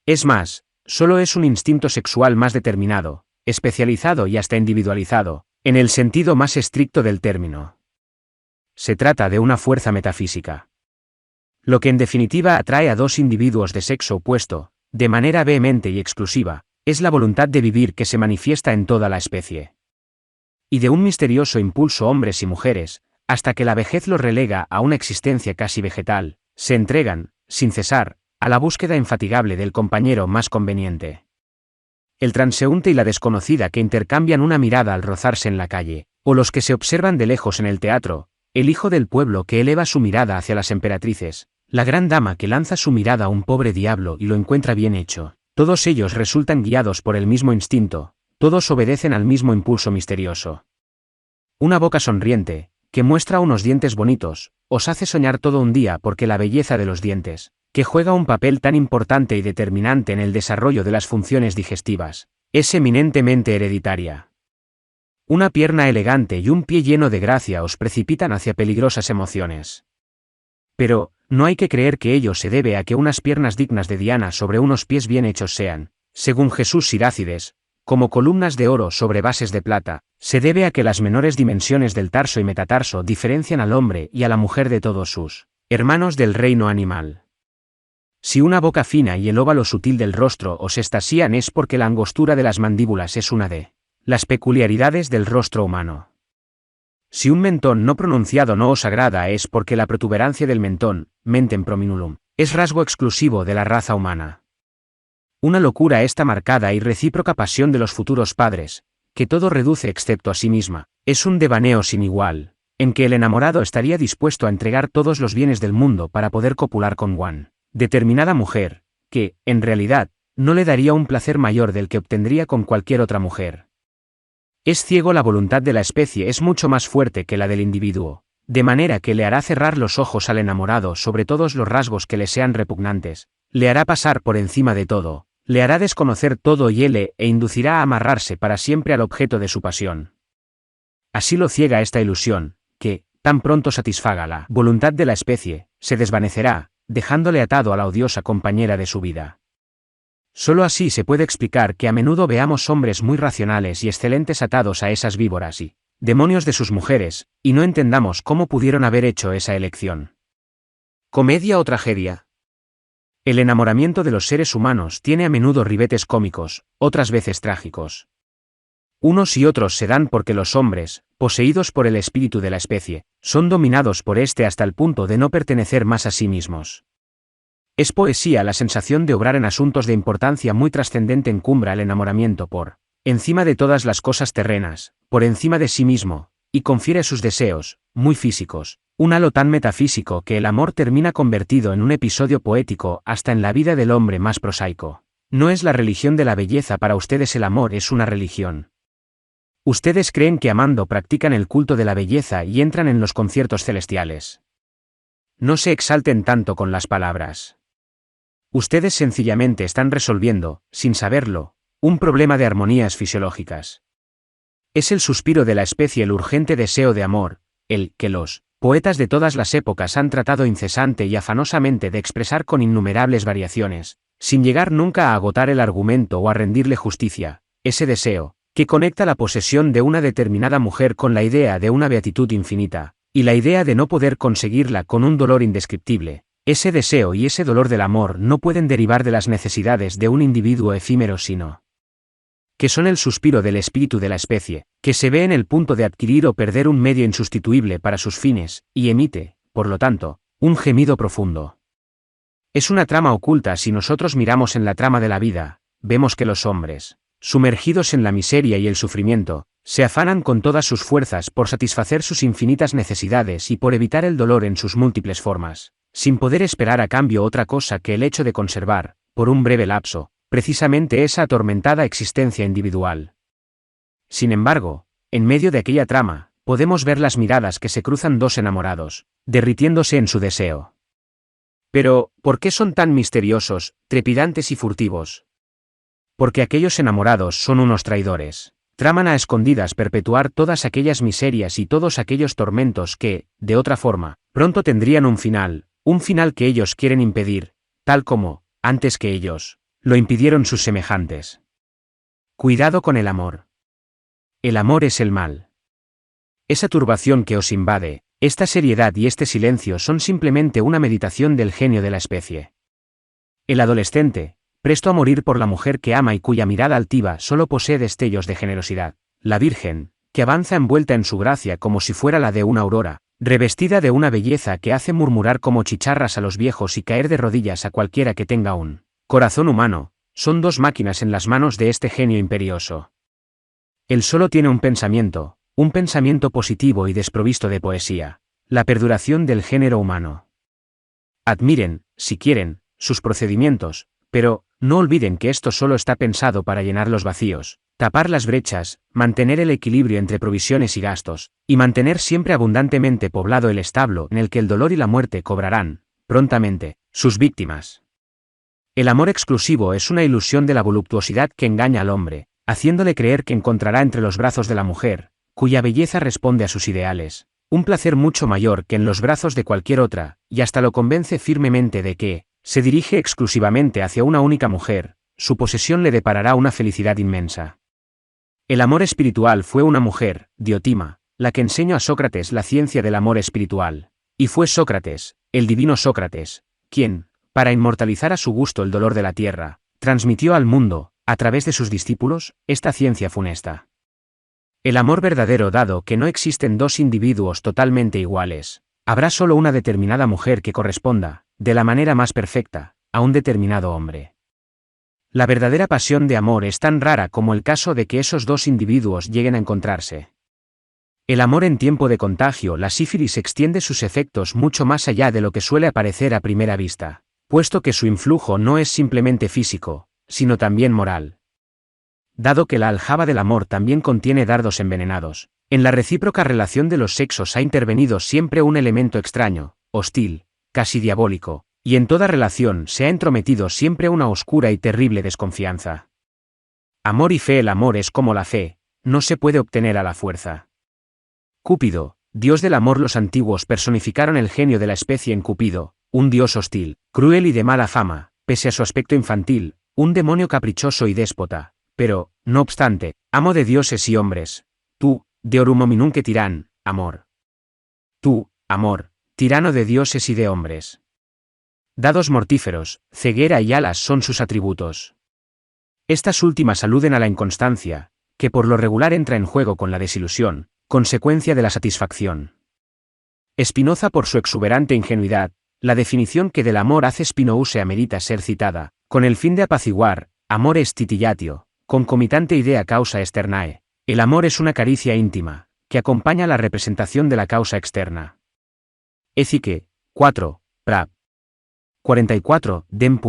Es más, solo es un instinto sexual más determinado, especializado y hasta individualizado, en el sentido más estricto del término. Se trata de una fuerza metafísica. Lo que en definitiva atrae a dos individuos de sexo opuesto, de manera vehemente y exclusiva, es la voluntad de vivir que se manifiesta en toda la especie. Y de un misterioso impulso hombres y mujeres, hasta que la vejez los relega a una existencia casi vegetal, se entregan, sin cesar, a la búsqueda infatigable del compañero más conveniente. El transeúnte y la desconocida que intercambian una mirada al rozarse en la calle, o los que se observan de lejos en el teatro, el hijo del pueblo que eleva su mirada hacia las emperatrices, la gran dama que lanza su mirada a un pobre diablo y lo encuentra bien hecho. Todos ellos resultan guiados por el mismo instinto, todos obedecen al mismo impulso misterioso. Una boca sonriente, que muestra unos dientes bonitos, os hace soñar todo un día porque la belleza de los dientes, que juega un papel tan importante y determinante en el desarrollo de las funciones digestivas, es eminentemente hereditaria. Una pierna elegante y un pie lleno de gracia os precipitan hacia peligrosas emociones. Pero, no hay que creer que ello se debe a que unas piernas dignas de Diana sobre unos pies bien hechos sean, según Jesús Sirácides, como columnas de oro sobre bases de plata. Se debe a que las menores dimensiones del tarso y metatarso diferencian al hombre y a la mujer de todos sus hermanos del reino animal. Si una boca fina y el óvalo sutil del rostro os extasían es porque la angostura de las mandíbulas es una de las peculiaridades del rostro humano. Si un mentón no pronunciado no os agrada es porque la protuberancia del mentón, mentem prominulum, es rasgo exclusivo de la raza humana. Una locura esta marcada y recíproca pasión de los futuros padres, que todo reduce excepto a sí misma, es un devaneo sin igual, en que el enamorado estaría dispuesto a entregar todos los bienes del mundo para poder copular con one determinada mujer, que, en realidad, no le daría un placer mayor del que obtendría con cualquier otra mujer. Es ciego. La voluntad de la especie es mucho más fuerte que la del individuo, de manera que le hará cerrar los ojos al enamorado sobre todos los rasgos que le sean repugnantes, le hará pasar por encima de todo, le hará desconocer todo y él e inducirá a amarrarse para siempre al objeto de su pasión. Así lo ciega esta ilusión, que, tan pronto satisfaga la voluntad de la especie, se desvanecerá, dejándole atado a la odiosa compañera de su vida. Solo así se puede explicar que a menudo veamos hombres muy racionales y excelentes atados a esas víboras y demonios de sus mujeres, y no entendamos cómo pudieron haber hecho esa elección. ¿Comedia o tragedia? El enamoramiento de los seres humanos tiene a menudo ribetes cómicos, otras veces trágicos. Unos y otros se dan porque los hombres, poseídos por el espíritu de la especie, son dominados por éste hasta el punto de no pertenecer más a sí mismos. Es poesía la sensación de obrar en asuntos de importancia muy trascendente. Encumbra el enamoramiento por encima de todas las cosas terrenas, por encima de sí mismo, y confiere a sus deseos, muy físicos, un halo tan metafísico que el amor termina convertido en un episodio poético hasta en la vida del hombre más prosaico. No es la religión de la belleza, para ustedes el amor es una religión. Ustedes creen que amando practican el culto de la belleza y entran en los conciertos celestiales. No se exalten tanto con las palabras. Ustedes sencillamente están resolviendo, sin saberlo, un problema de armonías fisiológicas. Es el suspiro de la especie, el urgente deseo de amor, el que los poetas de todas las épocas han tratado incesante y afanosamente de expresar con innumerables variaciones, sin llegar nunca a agotar el argumento o a rendirle justicia, ese deseo, que conecta la posesión de una determinada mujer con la idea de una beatitud infinita, y la idea de no poder conseguirla con un dolor indescriptible. Ese deseo y ese dolor del amor no pueden derivar de las necesidades de un individuo efímero, sino que son el suspiro del espíritu de la especie, que se ve en el punto de adquirir o perder un medio insustituible para sus fines, y emite, por lo tanto, un gemido profundo. Es una trama oculta. Si nosotros miramos en la trama de la vida, vemos que los hombres, sumergidos en la miseria y el sufrimiento, se afanan con todas sus fuerzas por satisfacer sus infinitas necesidades y por evitar el dolor en sus múltiples formas, sin poder esperar a cambio otra cosa que el hecho de conservar, por un breve lapso, precisamente esa atormentada existencia individual. Sin embargo, en medio de aquella trama, podemos ver las miradas que se cruzan dos enamorados, derritiéndose en su deseo. Pero, ¿por qué son tan misteriosos, trepidantes y furtivos? Porque aquellos enamorados son unos traidores. Traman a escondidas perpetuar todas aquellas miserias y todos aquellos tormentos que, de otra forma, pronto tendrían un final que ellos quieren impedir, tal como, antes que ellos, lo impidieron sus semejantes. Cuidado con el amor. El amor es el mal. Esa turbación que os invade, esta seriedad y este silencio son simplemente una meditación del genio de la especie. El adolescente, presto a morir por la mujer que ama y cuya mirada altiva solo posee destellos de generosidad, la virgen, que avanza envuelta en su gracia como si fuera la de una aurora, revestida de una belleza que hace murmurar como chicharras a los viejos y caer de rodillas a cualquiera que tenga un corazón humano, son dos máquinas en las manos de este genio imperioso. Él solo tiene un pensamiento positivo y desprovisto de poesía, la perduración del género humano. Admiren, si quieren, sus procedimientos, pero no olviden que esto solo está pensado para llenar los vacíos, tapar las brechas, mantener el equilibrio entre provisiones y gastos, y mantener siempre abundantemente poblado el establo en el que el dolor y la muerte cobrarán, prontamente, sus víctimas. El amor exclusivo es una ilusión de la voluptuosidad que engaña al hombre, haciéndole creer que encontrará entre los brazos de la mujer, cuya belleza responde a sus ideales, un placer mucho mayor que en los brazos de cualquier otra, y hasta lo convence firmemente de que, se dirige exclusivamente hacia una única mujer, su posesión le deparará una felicidad inmensa. El amor espiritual fue una mujer, Diotima, la que enseñó a Sócrates la ciencia del amor espiritual, y fue Sócrates, el divino Sócrates, quien, para inmortalizar a su gusto el dolor de la tierra, transmitió al mundo, a través de sus discípulos, esta ciencia funesta. El amor verdadero, dado que no existen dos individuos totalmente iguales, habrá solo una determinada mujer que corresponda, de la manera más perfecta, a un determinado hombre. La verdadera pasión de amor es tan rara como el caso de que esos dos individuos lleguen a encontrarse. El amor en tiempo de contagio, la sífilis extiende sus efectos mucho más allá de lo que suele aparecer a primera vista, puesto que su influjo no es simplemente físico, sino también moral. Dado que la aljaba del amor también contiene dardos envenenados, en la recíproca relación de los sexos ha intervenido siempre un elemento extraño, hostil, casi diabólico, y en toda relación se ha entrometido siempre una oscura y terrible desconfianza. Amor y fe. El amor es como la fe, no se puede obtener a la fuerza. Cúpido, dios del amor. Los antiguos personificaron el genio de la especie en Cupido, un dios hostil, cruel y de mala fama, pese a su aspecto infantil, un demonio caprichoso y déspota, pero, no obstante, amo de dioses y hombres. Tú, de Orumominunque tirán, amor. Tú, amor, tirano de dioses y de hombres. Dados mortíferos, ceguera y alas son sus atributos. Estas últimas aluden a la inconstancia, que por lo regular entra en juego con la desilusión, consecuencia de la satisfacción. Spinoza, por su exuberante ingenuidad, la definición que del amor hace Spinouse amerita ser citada, con el fin de apaciguar, amor est titillatio, concomitante idea causa externae. El amor es una caricia íntima, que acompaña la representación de la causa externa. Écique, 4, Prab. 44, dem.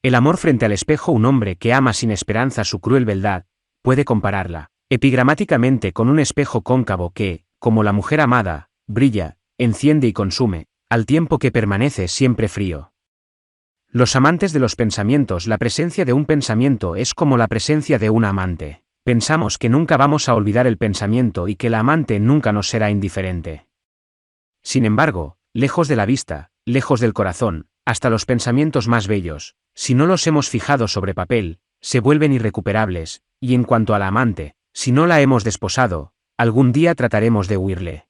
El amor frente al espejo. Un hombre que ama sin esperanza su cruel beldad, puede compararla, epigramáticamente, con un espejo cóncavo que, como la mujer amada, brilla, enciende y consume, al tiempo que permanece siempre frío. Los amantes de los pensamientos. La presencia de un pensamiento es como la presencia de una amante. Pensamos que nunca vamos a olvidar el pensamiento y que la amante nunca nos será indiferente. Sin embargo, lejos de la vista, lejos del corazón, hasta los pensamientos más bellos, si no los hemos fijado sobre papel, se vuelven irrecuperables, y en cuanto a la amante, si no la hemos desposado, algún día trataremos de huirle.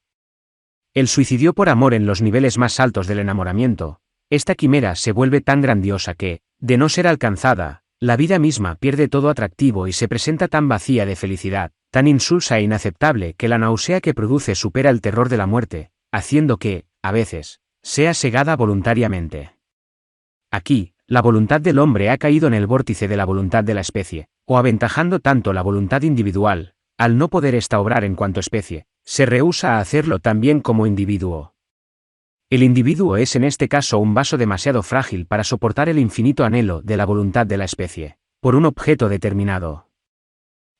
El suicidio por amor. En los niveles más altos del enamoramiento, esta quimera se vuelve tan grandiosa que, de no ser alcanzada, la vida misma pierde todo atractivo y se presenta tan vacía de felicidad, tan insulsa e inaceptable que la náusea que produce supera el terror de la muerte, haciendo que, a veces, sea segada voluntariamente. Aquí, la voluntad del hombre ha caído en el vórtice de la voluntad de la especie, o aventajando tanto la voluntad individual, al no poder ésta obrar en cuanto especie, se rehúsa a hacerlo también como individuo. El individuo es en este caso un vaso demasiado frágil para soportar el infinito anhelo de la voluntad de la especie, por un objeto determinado.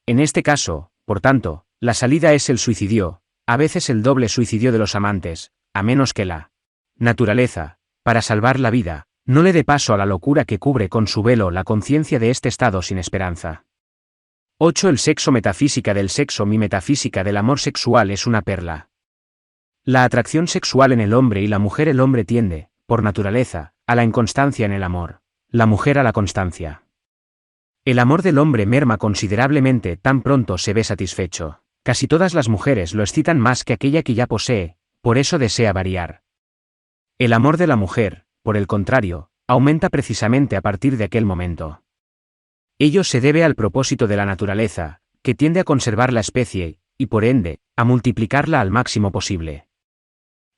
En este caso, por tanto, la salida es el suicidio, a veces el doble suicidio de los amantes, a menos que la naturaleza, para salvar la vida, no le dé paso a la locura que cubre con su velo la conciencia de este estado sin esperanza. 8. El sexo. Metafísica del sexo. Mi metafísica del amor sexual es una perla. La atracción sexual en el hombre y la mujer. El hombre tiende, por naturaleza, a la inconstancia en el amor, la mujer a la constancia. El amor del hombre merma considerablemente tan pronto se ve satisfecho. Casi todas las mujeres lo excitan más que aquella que ya posee, por eso desea variar. El amor de la mujer, por el contrario, aumenta precisamente a partir de aquel momento. Ello se debe al propósito de la naturaleza, que tiende a conservar la especie, y por ende, a multiplicarla al máximo posible.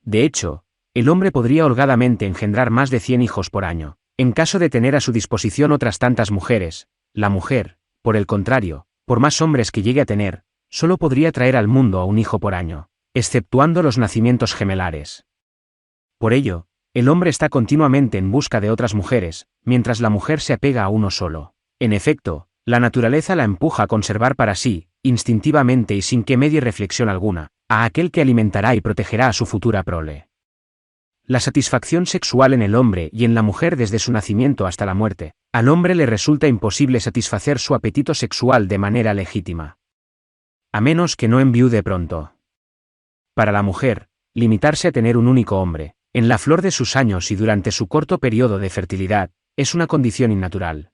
De hecho, el hombre podría holgadamente engendrar más de 100 hijos por año, en caso de tener a su disposición otras tantas mujeres. La mujer, por el contrario, por más hombres que llegue a tener, solo podría traer al mundo a un hijo por año, exceptuando los nacimientos gemelares. Por ello, el hombre está continuamente en busca de otras mujeres, mientras la mujer se apega a uno solo. En efecto, la naturaleza la empuja a conservar para sí, instintivamente y sin que medie reflexión alguna, a aquel que alimentará y protegerá a su futura prole. La satisfacción sexual en el hombre y en la mujer desde su nacimiento hasta la muerte. Al hombre le resulta imposible satisfacer su apetito sexual de manera legítima, a menos que no enviude pronto. Para la mujer, limitarse a tener un único hombre, en la flor de sus años y durante su corto periodo de fertilidad, es una condición innatural.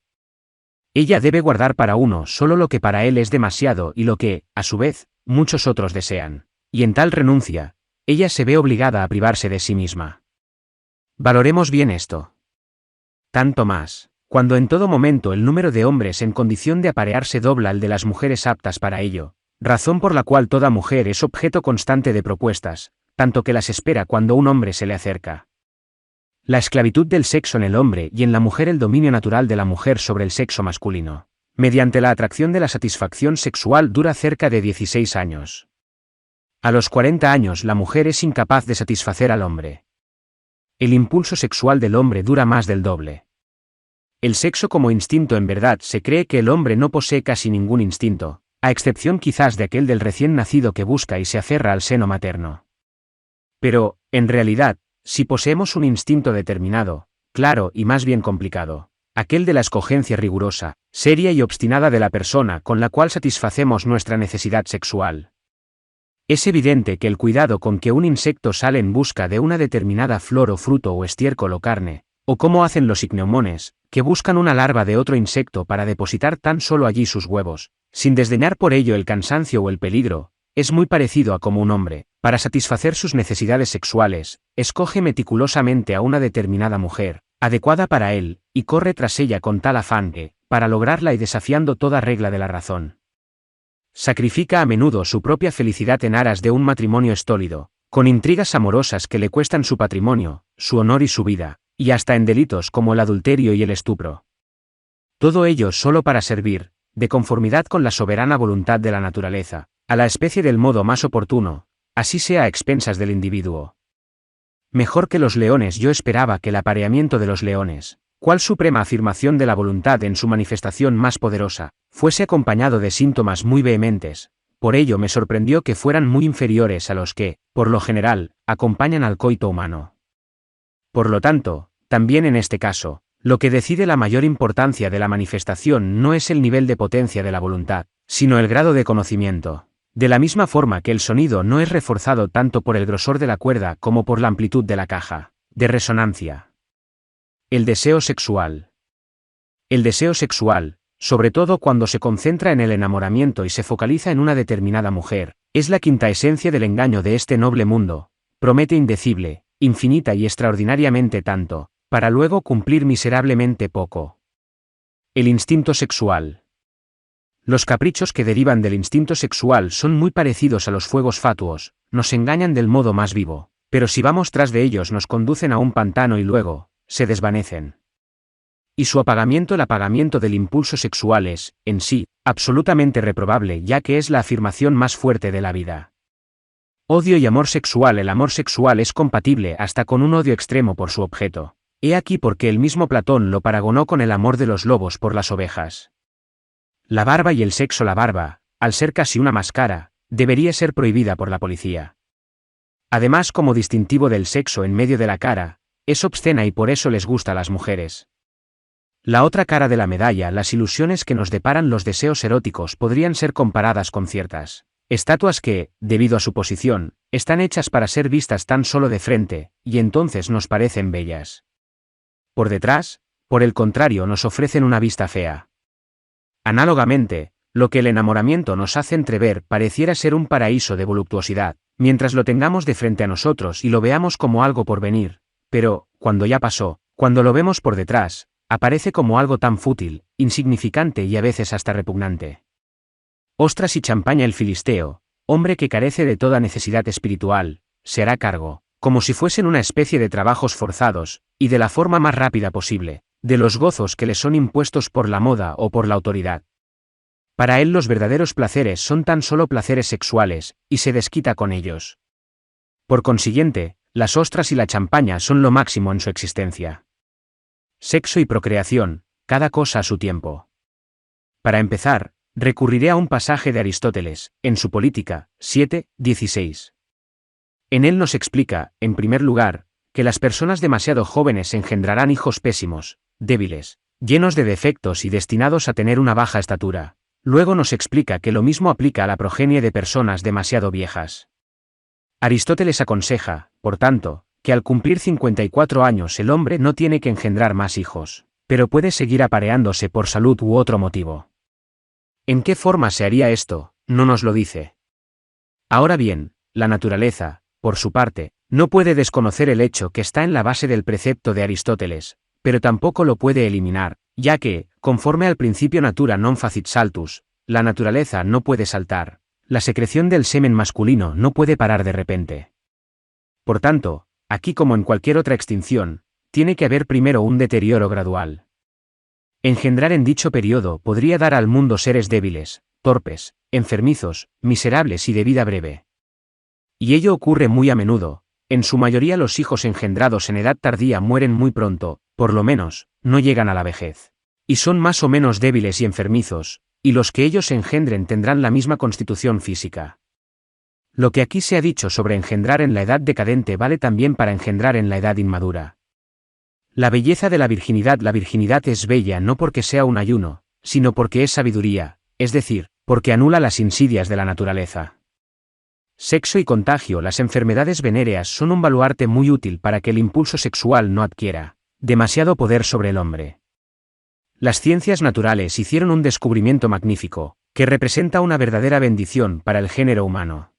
Ella debe guardar para uno solo lo que para él es demasiado y lo que, a su vez, muchos otros desean. Y en tal renuncia, ella se ve obligada a privarse de sí misma. Valoremos bien esto. Tanto más, cuando en todo momento el número de hombres en condición de aparearse dobla el de las mujeres aptas para ello, razón por la cual toda mujer es objeto constante de propuestas, tanto que las espera cuando un hombre se le acerca. La esclavitud del sexo en el hombre y en la mujer. El dominio natural de la mujer sobre el sexo masculino, mediante la atracción de la satisfacción sexual, dura cerca de 16 años. A los 40 años la mujer es incapaz de satisfacer al hombre. El impulso sexual del hombre dura más del doble. El sexo como instinto. En verdad se cree que el hombre no posee casi ningún instinto, a excepción quizás de aquel del recién nacido que busca y se aferra al seno materno. Pero, en realidad, si poseemos un instinto determinado, claro y más bien complicado, aquel de la escogencia rigurosa, seria y obstinada de la persona con la cual satisfacemos nuestra necesidad sexual. Es evidente que el cuidado con que un insecto sale en busca de una determinada flor o fruto o estiércol o carne, o como hacen los icneomones, que buscan una larva de otro insecto para depositar tan solo allí sus huevos, sin desdeñar por ello el cansancio o el peligro, es muy parecido a como un hombre, para satisfacer sus necesidades sexuales, escoge meticulosamente a una determinada mujer, adecuada para él, y corre tras ella con tal afán que, para lograrla y desafiando toda regla de la razón, sacrifica a menudo su propia felicidad en aras de un matrimonio estólido, con intrigas amorosas que le cuestan su patrimonio, su honor y su vida, y hasta en delitos como el adulterio y el estupro. Todo ello solo para servir, de conformidad con la soberana voluntad de la naturaleza, a la especie del modo más oportuno, así sea a expensas del individuo. Mejor que los leones. Yo esperaba que el apareamiento de los leones, cual suprema afirmación de la voluntad en su manifestación más poderosa, fuese acompañado de síntomas muy vehementes. Por ello me sorprendió que fueran muy inferiores a los que, por lo general, acompañan al coito humano. Por lo tanto, también en este caso, lo que decide la mayor importancia de la manifestación no es el nivel de potencia de la voluntad, sino el grado de conocimiento. De la misma forma que el sonido no es reforzado tanto por el grosor de la cuerda como por la amplitud de la caja de resonancia. El deseo sexual. El deseo sexual, sobre todo cuando se concentra en el enamoramiento y se focaliza en una determinada mujer, es la quinta esencia del engaño de este noble mundo, promete indecible, infinita y extraordinariamente tanto, para luego cumplir miserablemente poco. El instinto sexual. Los caprichos que derivan del instinto sexual son muy parecidos a los fuegos fatuos, nos engañan del modo más vivo, pero si vamos tras de ellos nos conducen a un pantano y luego, se desvanecen. Y su apagamiento, el apagamiento del impulso sexual es, en sí, absolutamente reprobable ya que es la afirmación más fuerte de la vida. Odio y amor sexual. El amor sexual es compatible hasta con un odio extremo por su objeto. He aquí por qué el mismo Platón lo paragonó con el amor de los lobos por las ovejas. La barba y el sexo. La barba, al ser casi una máscara, debería ser prohibida por la policía. Además, como distintivo del sexo en medio de la cara, es obscena y por eso les gusta a las mujeres. La otra cara de la medalla, las ilusiones que nos deparan los deseos eróticos podrían ser comparadas con ciertas estatuas que, debido a su posición, están hechas para ser vistas tan solo de frente, y entonces nos parecen bellas. Por detrás, por el contrario, nos ofrecen una vista fea. Análogamente, lo que el enamoramiento nos hace entrever pareciera ser un paraíso de voluptuosidad, mientras lo tengamos de frente a nosotros y lo veamos como algo por venir, pero, cuando ya pasó, cuando lo vemos por detrás, aparece como algo tan fútil, insignificante y a veces hasta repugnante. Ostras y champaña. El filisteo, hombre que carece de toda necesidad espiritual, se hará cargo, como si fuesen una especie de trabajos forzados, y de la forma más rápida posible, de los gozos que le son impuestos por la moda o por la autoridad. Para él los verdaderos placeres son tan solo placeres sexuales, y se desquita con ellos. Por consiguiente, las ostras y la champaña son lo máximo en su existencia. Sexo y procreación, cada cosa a su tiempo. Para empezar, recurriré a un pasaje de Aristóteles, en su Política, 7:16. En él nos explica, en primer lugar, que las personas demasiado jóvenes engendrarán hijos pésimos, débiles, llenos de defectos y destinados a tener una baja estatura. Luego nos explica que lo mismo aplica a la progenie de personas demasiado viejas. Aristóteles aconseja, por tanto, que al cumplir 54 años el hombre no tiene que engendrar más hijos, pero puede seguir apareándose por salud u otro motivo. ¿En qué forma se haría esto? No nos lo dice. Ahora bien, la naturaleza, por su parte, no puede desconocer el hecho que está en la base del precepto de Aristóteles, pero tampoco lo puede eliminar, ya que, conforme al principio natura non facit saltus, la naturaleza no puede saltar, la secreción del semen masculino no puede parar de repente. Por tanto, aquí como en cualquier otra extinción, tiene que haber primero un deterioro gradual. Engendrar en dicho periodo podría dar al mundo seres débiles, torpes, enfermizos, miserables y de vida breve. Y ello ocurre muy a menudo, en su mayoría los hijos engendrados en edad tardía mueren muy pronto, por lo menos, no llegan a la vejez. Y son más o menos débiles y enfermizos, y los que ellos engendren tendrán la misma constitución física. Lo que aquí se ha dicho sobre engendrar en la edad decadente vale también para engendrar en la edad inmadura. La belleza de la virginidad es bella no porque sea un ayuno, sino porque es sabiduría, es decir, porque anula las insidias de la naturaleza. Sexo y contagio. Las enfermedades venéreas son un baluarte muy útil para que el impulso sexual no adquiera demasiado poder sobre el hombre. Las ciencias naturales hicieron un descubrimiento magnífico, que representa una verdadera bendición para el género humano.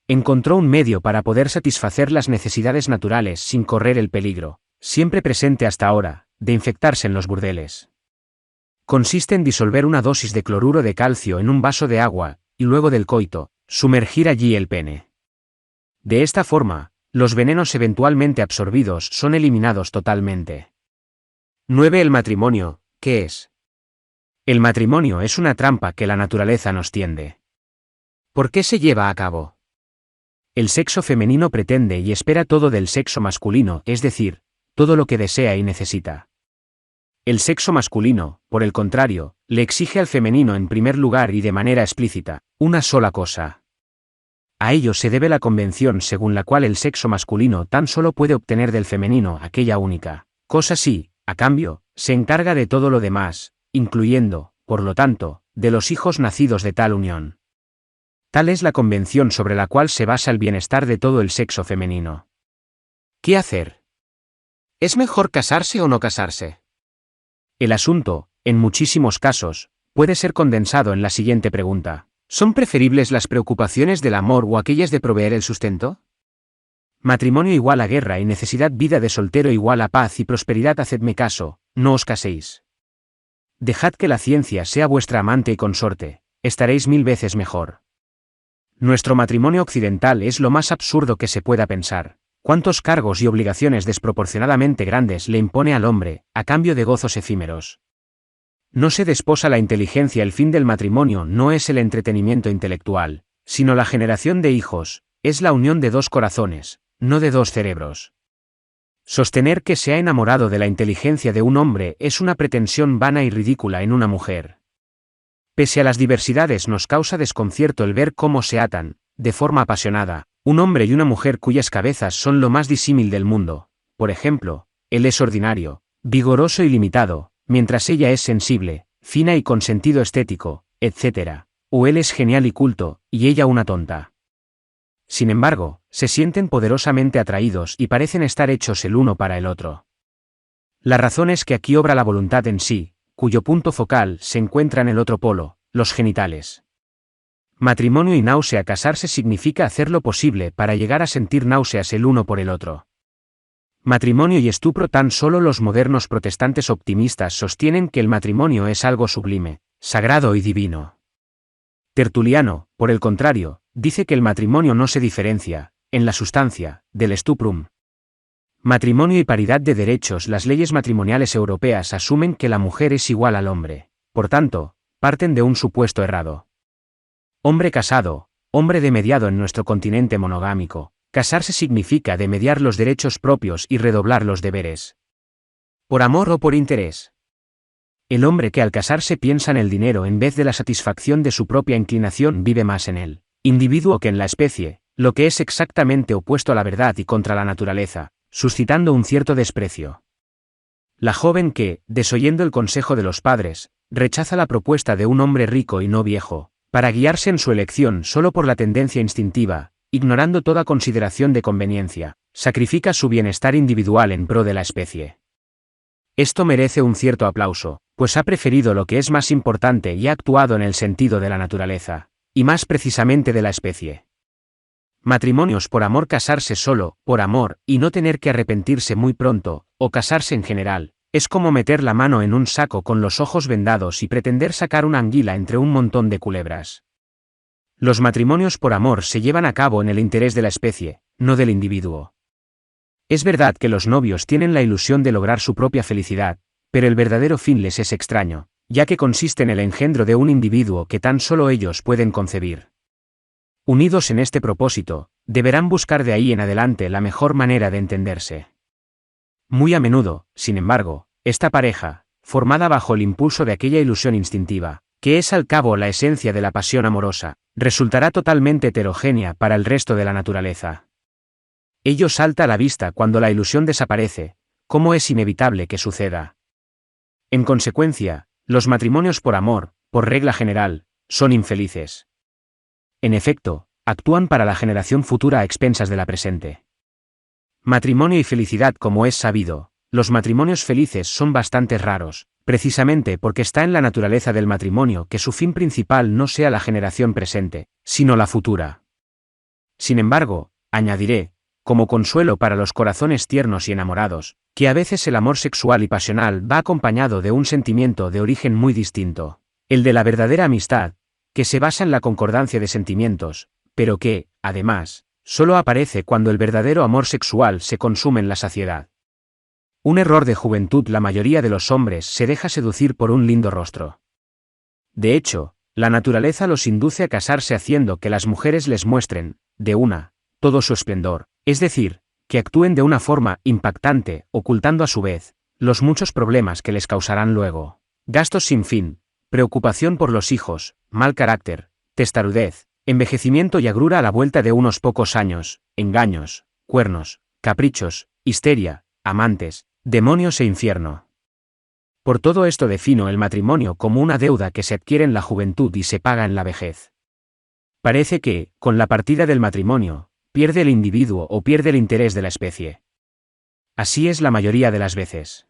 Encontró un medio para poder satisfacer las necesidades naturales sin correr el peligro, siempre presente hasta ahora, de infectarse en los burdeles. Consiste en disolver una dosis de cloruro de calcio en un vaso de agua, y luego del coito, sumergir allí el pene. De esta forma, los venenos eventualmente absorbidos son eliminados totalmente. 9. El matrimonio, ¿qué es? El matrimonio es una trampa que la naturaleza nos tiende. ¿Por qué se lleva a cabo? El sexo femenino pretende y espera todo del sexo masculino, es decir, todo lo que desea y necesita. El sexo masculino, por el contrario, le exige al femenino en primer lugar y de manera explícita, una sola cosa. A ello se debe la convención según la cual el sexo masculino tan solo puede obtener del femenino aquella única cosa si, a cambio, se encarga de todo lo demás, incluyendo, por lo tanto, de los hijos nacidos de tal unión. Tal es la convención sobre la cual se basa el bienestar de todo el sexo femenino. ¿Qué hacer? ¿Es mejor casarse o no casarse? El asunto, en muchísimos casos, puede ser condensado en la siguiente pregunta. ¿Son preferibles las preocupaciones del amor o aquellas de proveer el sustento? Matrimonio igual a guerra y necesidad, vida de soltero igual a paz y prosperidad. Hacedme caso, no os caséis. Dejad que la ciencia sea vuestra amante y consorte, estaréis 1000 veces mejor. Nuestro matrimonio occidental es lo más absurdo que se pueda pensar. ¿Cuántos cargos y obligaciones desproporcionadamente grandes le impone al hombre, a cambio de gozos efímeros? No se desposa la inteligencia. El fin del matrimonio no es el entretenimiento intelectual, sino la generación de hijos, es la unión de dos corazones, no de dos cerebros. Sostener que se ha enamorado de la inteligencia de un hombre es una pretensión vana y ridícula en una mujer. Pese a las diversidades, nos causa desconcierto el ver cómo se atan, de forma apasionada, un hombre y una mujer cuyas cabezas son lo más disímil del mundo. Por ejemplo, él es ordinario, vigoroso y limitado, mientras ella es sensible, fina y con sentido estético, etc. O él es genial y culto, y ella una tonta. Sin embargo, se sienten poderosamente atraídos y parecen estar hechos el uno para el otro. La razón es que aquí obra la voluntad en sí, cuyo punto focal se encuentra en el otro polo, los genitales. Matrimonio y náusea. Casarse significa hacer lo posible para llegar a sentir náuseas el uno por el otro. Matrimonio y estupro. Tan solo los modernos protestantes optimistas sostienen que el matrimonio es algo sublime, sagrado y divino. Tertuliano, por el contrario, dice que el matrimonio no se diferencia, en la sustancia, del stuprum. Matrimonio y paridad de derechos. Las leyes matrimoniales europeas asumen que la mujer es igual al hombre, por tanto, parten de un supuesto errado. Hombre casado, hombre de mediado en nuestro continente monogámico. Casarse significa demediar los derechos propios y redoblar los deberes. ¿Por amor o por interés? El hombre que al casarse piensa en el dinero en vez de la satisfacción de su propia inclinación vive más en él individuo que en la especie, lo que es exactamente opuesto a la verdad y contra la naturaleza, suscitando un cierto desprecio. La joven que, desoyendo el consejo de los padres, rechaza la propuesta de un hombre rico y no viejo, para guiarse en su elección solo por la tendencia instintiva, ignorando toda consideración de conveniencia, sacrifica su bienestar individual en pro de la especie. Esto merece un cierto aplauso, pues ha preferido lo que es más importante y ha actuado en el sentido de la naturaleza, y más precisamente de la especie. Matrimonios por amor. Casarse solo, por amor, y no tener que arrepentirse muy pronto, o casarse en general, es como meter la mano en un saco con los ojos vendados y pretender sacar una anguila entre un montón de culebras. Los matrimonios por amor se llevan a cabo en el interés de la especie, no del individuo. Es verdad que los novios tienen la ilusión de lograr su propia felicidad, pero el verdadero fin les es extraño, ya que consiste en el engendro de un individuo que tan solo ellos pueden concebir. Unidos en este propósito, deberán buscar de ahí en adelante la mejor manera de entenderse. Muy a menudo, sin embargo, esta pareja, formada bajo el impulso de aquella ilusión instintiva, que es al cabo la esencia de la pasión amorosa, resultará totalmente heterogénea para el resto de la naturaleza. Ello salta a la vista cuando la ilusión desaparece, como es inevitable que suceda. En consecuencia, los matrimonios por amor, por regla general, son infelices. En efecto, actúan para la generación futura a expensas de la presente. Matrimonio y felicidad. Como es sabido, los matrimonios felices son bastante raros, precisamente porque está en la naturaleza del matrimonio que su fin principal no sea la generación presente, sino la futura. Sin embargo, añadiré, como consuelo para los corazones tiernos y enamorados, que a veces el amor sexual y pasional va acompañado de un sentimiento de origen muy distinto, el de la verdadera amistad, que se basa en la concordancia de sentimientos, pero que, además, solo aparece cuando el verdadero amor sexual se consume en la saciedad. Un error de juventud. La mayoría de los hombres se deja seducir por un lindo rostro. De hecho, la naturaleza los induce a casarse haciendo que las mujeres les muestren, de una, todo su esplendor, es decir, que actúen de una forma impactante, ocultando a su vez, los muchos problemas que les causarán luego, gastos sin fin, preocupación por los hijos, mal carácter, testarudez, envejecimiento y agrura a la vuelta de unos pocos años, engaños, cuernos, caprichos, histeria, amantes, demonios e infierno. Por todo esto defino el matrimonio como una deuda que se adquiere en la juventud y se paga en la vejez. Parece que, con la partida del matrimonio, pierde el individuo o pierde el interés de la especie. Así es la mayoría de las veces.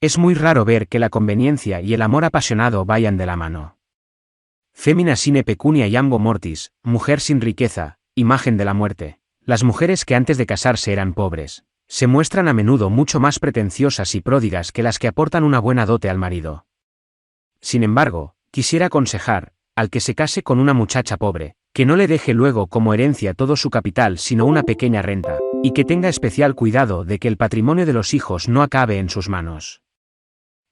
Es muy raro ver que la conveniencia y el amor apasionado vayan de la mano. Femina sine pecunia iambo mortis, mujer sin riqueza, imagen de la muerte. Las mujeres que antes de casarse eran pobres, se muestran a menudo mucho más pretenciosas y pródigas que las que aportan una buena dote al marido. Sin embargo, quisiera aconsejar, al que se case con una muchacha pobre, que no le deje luego como herencia todo su capital sino una pequeña renta, y que tenga especial cuidado de que el patrimonio de los hijos no acabe en sus manos.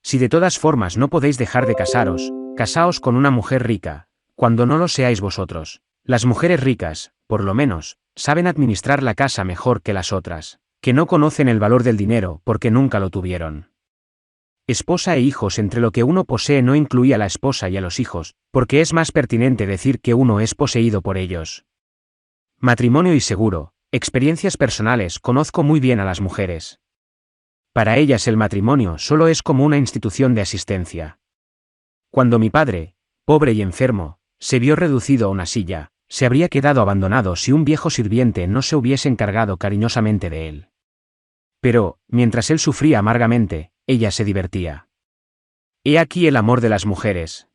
Si de todas formas no podéis dejar de casaros, casaos con una mujer rica, cuando no lo seáis vosotros. Las mujeres ricas, por lo menos, saben administrar la casa mejor que las otras, que no conocen el valor del dinero porque nunca lo tuvieron. Esposa e hijos. Entre lo que uno posee no incluye a la esposa y a los hijos, porque es más pertinente decir que uno es poseído por ellos. Matrimonio y seguro, experiencias personales. Conozco muy bien a las mujeres. Para ellas el matrimonio solo es como una institución de asistencia. Cuando mi padre, pobre y enfermo, se vio reducido a una silla, se habría quedado abandonado si un viejo sirviente no se hubiese encargado cariñosamente de él. Pero, mientras él sufría amargamente, ella se divertía. He aquí el amor de las mujeres.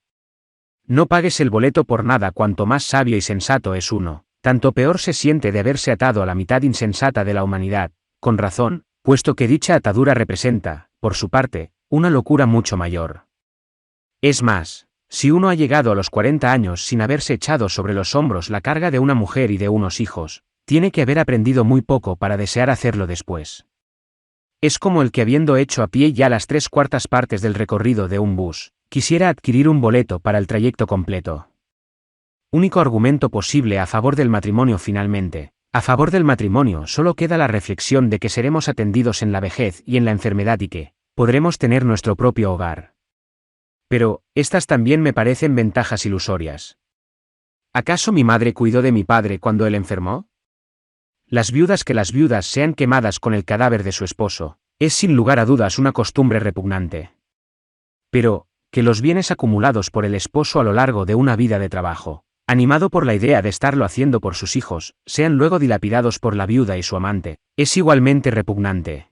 No pagues el boleto por nada. Cuanto más sabio y sensato es uno, tanto peor se siente de haberse atado a la mitad insensata de la humanidad, con razón, puesto que dicha atadura representa, por su parte, una locura mucho mayor. Es más, si uno ha llegado a los 40 años sin haberse echado sobre los hombros la carga de una mujer y de unos hijos, tiene que haber aprendido muy poco para desear hacerlo después. Es como el que habiendo hecho a pie ya las 3/4 partes del recorrido de un bus, quisiera adquirir un boleto para el trayecto completo. Único argumento posible a favor del matrimonio. Finalmente, a favor del matrimonio solo queda la reflexión de que seremos atendidos en la vejez y en la enfermedad y que podremos tener nuestro propio hogar. Pero, estas también me parecen ventajas ilusorias. ¿Acaso mi madre cuidó de mi padre cuando él enfermó? Que las viudas sean quemadas con el cadáver de su esposo, es sin lugar a dudas una costumbre repugnante. Pero, que los bienes acumulados por el esposo a lo largo de una vida de trabajo, animado por la idea de estarlo haciendo por sus hijos, sean luego dilapidados por la viuda y su amante, es igualmente repugnante.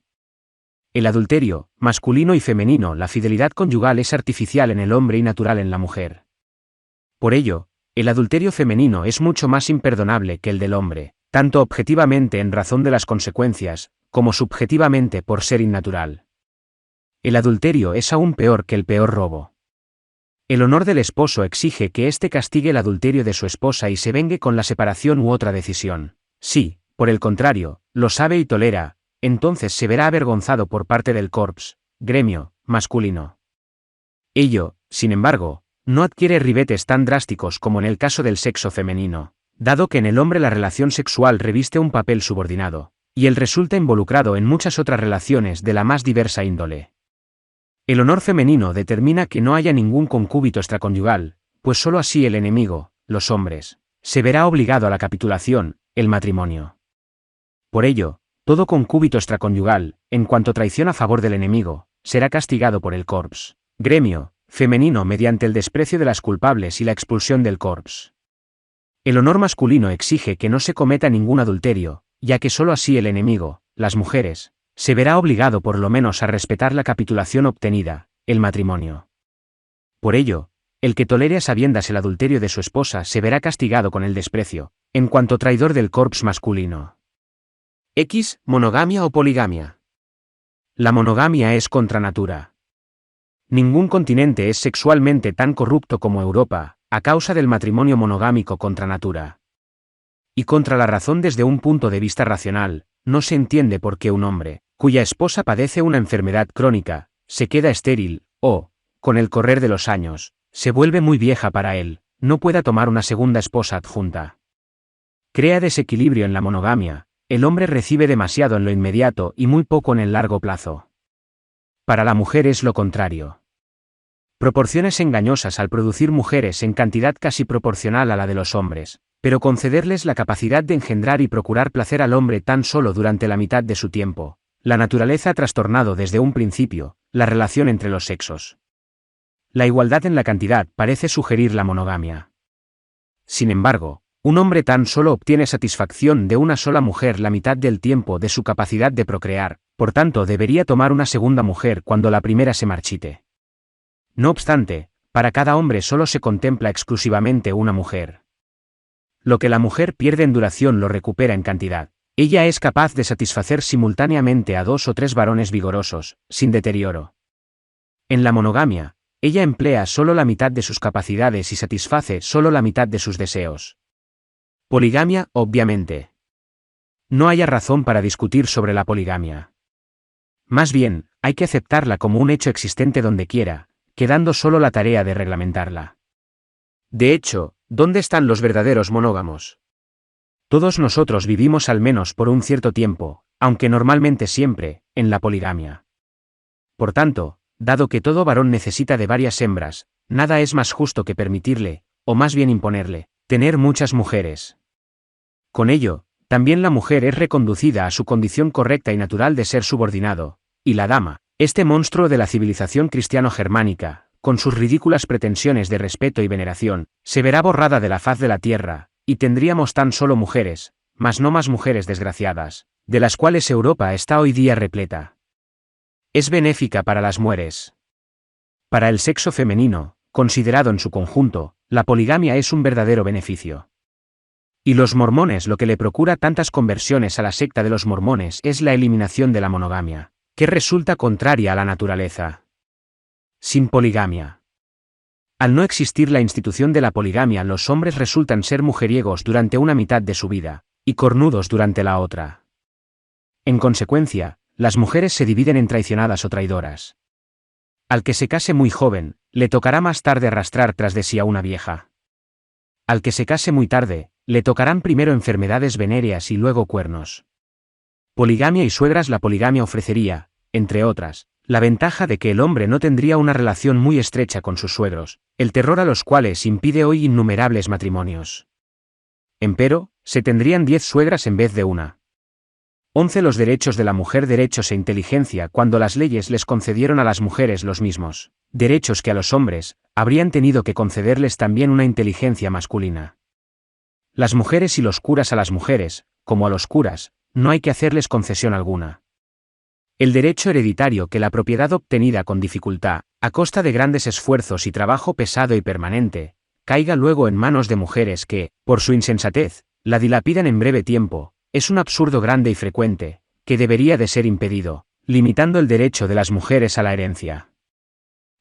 El adulterio, masculino y femenino. La fidelidad conyugal es artificial en el hombre y natural en la mujer. Por ello, el adulterio femenino es mucho más imperdonable que el del hombre, tanto objetivamente en razón de las consecuencias, como subjetivamente por ser innatural. El adulterio es aún peor que el peor robo. El honor del esposo exige que éste castigue el adulterio de su esposa y se vengue con la separación u otra decisión. Si, por el contrario, lo sabe y tolera, entonces se verá avergonzado por parte del corps, gremio, masculino. Ello, sin embargo, no adquiere ribetes tan drásticos como en el caso del sexo femenino, dado que en el hombre la relación sexual reviste un papel subordinado, y él resulta involucrado en muchas otras relaciones de la más diversa índole. El honor femenino determina que no haya ningún concúbito extraconyugal, pues sólo así el enemigo, los hombres, se verá obligado a la capitulación, el matrimonio. Por ello, todo concúbito extraconyugal, en cuanto traición a favor del enemigo, será castigado por el corps, gremio, femenino mediante el desprecio de las culpables y la expulsión del corps. El honor masculino exige que no se cometa ningún adulterio, ya que sólo así el enemigo, las mujeres, se verá obligado por lo menos a respetar la capitulación obtenida, el matrimonio. Por ello, el que tolere a sabiendas el adulterio de su esposa se verá castigado con el desprecio, en cuanto traidor del corps masculino. X, monogamia o poligamia. La monogamia es contra natura. Ningún continente es sexualmente tan corrupto como Europa, a causa del matrimonio monogámico contra natura. Y contra la razón. Desde un punto de vista racional, no se entiende por qué un hombre, cuya esposa padece una enfermedad crónica, se queda estéril, o, con el correr de los años, se vuelve muy vieja para él, no pueda tomar una segunda esposa adjunta. Crea desequilibrio en la monogamia. El hombre recibe demasiado en lo inmediato y muy poco en el largo plazo. Para la mujer es lo contrario. Proporciones engañosas al producir mujeres en cantidad casi proporcional a la de los hombres, pero concederles la capacidad de engendrar y procurar placer al hombre tan solo durante la mitad de su tiempo. La naturaleza ha trastornado desde un principio la relación entre los sexos. La igualdad en la cantidad parece sugerir la monogamia. Sin embargo, un hombre tan solo obtiene satisfacción de una sola mujer la mitad del tiempo de su capacidad de procrear, por tanto debería tomar una segunda mujer cuando la primera se marchite. No obstante, para cada hombre solo se contempla exclusivamente una mujer. Lo que la mujer pierde en duración lo recupera en cantidad. Ella es capaz de satisfacer simultáneamente a 2 o 3 varones vigorosos, sin deterioro. En la monogamia, ella emplea solo la mitad de sus capacidades y satisface solo la mitad de sus deseos. Poligamia, obviamente. No haya razón para discutir sobre la poligamia. Más bien, hay que aceptarla como un hecho existente donde quiera, quedando solo la tarea de reglamentarla. De hecho, ¿dónde están los verdaderos monógamos? Todos nosotros vivimos al menos por un cierto tiempo, aunque normalmente siempre, en la poligamia. Por tanto, dado que todo varón necesita de varias hembras, nada es más justo que permitirle, o más bien imponerle, tener muchas mujeres. Con ello, también la mujer es reconducida a su condición correcta y natural de ser subordinado, y la dama, este monstruo de la civilización cristiano-germánica, con sus ridículas pretensiones de respeto y veneración, se verá borrada de la faz de la tierra, y tendríamos tan solo mujeres, mas no más mujeres desgraciadas, de las cuales Europa está hoy día repleta. Es benéfica para las mujeres. Para el sexo femenino, considerado en su conjunto, la poligamia es un verdadero beneficio. Y los mormones lo que le procura tantas conversiones a la secta de los mormones es la eliminación de la monogamia, que resulta contraria a la naturaleza. Sin poligamia. Al no existir la institución de la poligamia, los hombres resultan ser mujeriegos durante una mitad de su vida, y cornudos durante la otra. En consecuencia, las mujeres se dividen en traicionadas o traidoras. Al que se case muy joven, le tocará más tarde arrastrar tras de sí a una vieja. Al que se case muy tarde, le tocarán primero enfermedades venéreas y luego cuernos. Poligamia y suegras. La poligamia ofrecería, entre otras, la ventaja de que el hombre no tendría una relación muy estrecha con sus suegros, el terror a los cuales impide hoy innumerables matrimonios. Empero, se tendrían 10 suegras en vez de una. 11. Los derechos de la mujer. Derechos e inteligencia. Cuando las leyes les concedieron a las mujeres los mismos derechos que a los hombres, habrían tenido que concederles también una inteligencia masculina. Las mujeres y los curas. A las mujeres, como a los curas, no hay que hacerles concesión alguna. El derecho hereditario que la propiedad obtenida con dificultad, a costa de grandes esfuerzos y trabajo pesado y permanente, caiga luego en manos de mujeres que, por su insensatez, la dilapidan en breve tiempo, es un absurdo grande y frecuente, que debería de ser impedido, limitando el derecho de las mujeres a la herencia.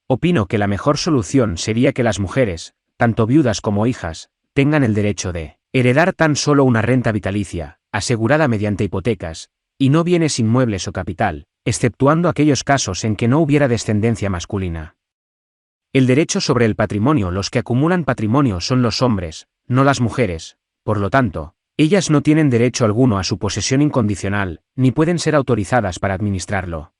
Opino que la mejor solución sería que las mujeres, tanto viudas como hijas, tengan el derecho de heredar tan solo una renta vitalicia, asegurada mediante hipotecas, y no bienes inmuebles o capital, exceptuando aquellos casos en que no hubiera descendencia masculina. El derecho sobre el patrimonio. Los que acumulan patrimonio son los hombres, no las mujeres, por lo tanto, ellas no tienen derecho alguno a su posesión incondicional, ni pueden ser autorizadas para administrarlo.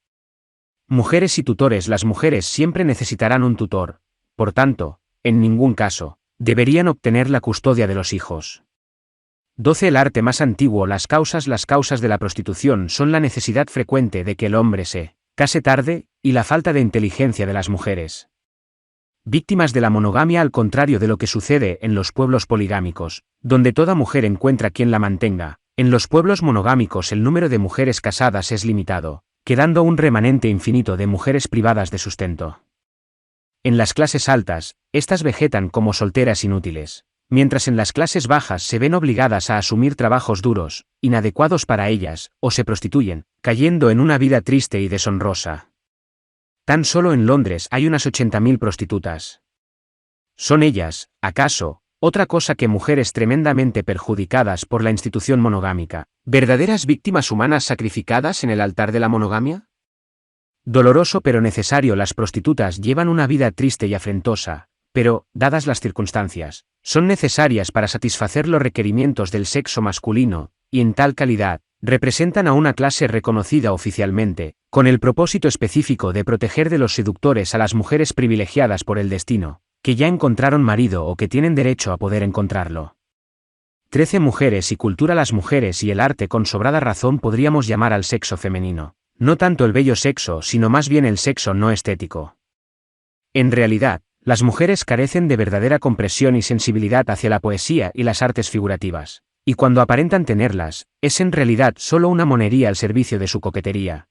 Mujeres y tutores. Las mujeres siempre necesitarán un tutor, por tanto, en ningún caso, deberían obtener la custodia de los hijos. 12. El arte más antiguo. Las causas de la prostitución son la necesidad frecuente de que el hombre se case tarde, y la falta de inteligencia de las mujeres. Víctimas de la monogamia. Al contrario de lo que sucede en los pueblos poligámicos, donde toda mujer encuentra quien la mantenga, en los pueblos monogámicos el número de mujeres casadas es limitado, quedando un remanente infinito de mujeres privadas de sustento. En las clases altas, estas vegetan como solteras inútiles, mientras en las clases bajas se ven obligadas a asumir trabajos duros, inadecuados para ellas, o se prostituyen, cayendo en una vida triste y deshonrosa. Tan solo en Londres hay unas 80.000 prostitutas. ¿Son ellas, acaso, otra cosa que mujeres tremendamente perjudicadas por la institución monogámica, verdaderas víctimas humanas sacrificadas en el altar de la monogamia? Doloroso pero necesario. Las prostitutas llevan una vida triste y afrentosa, pero, dadas las circunstancias, son necesarias para satisfacer los requerimientos del sexo masculino, y en tal calidad, Representan a una clase reconocida oficialmente, con el propósito específico de proteger de los seductores a las mujeres privilegiadas por el destino, que ya encontraron marido o que tienen derecho a poder encontrarlo. 13 mujeres y cultura. Las mujeres y el arte con sobrada razón podríamos llamar al sexo femenino, no tanto el bello sexo sino más bien el sexo no estético. En realidad, las mujeres carecen de verdadera compresión y sensibilidad hacia la poesía y las artes figurativas, y cuando aparentan tenerlas, es en realidad solo una monería al servicio de su coquetería.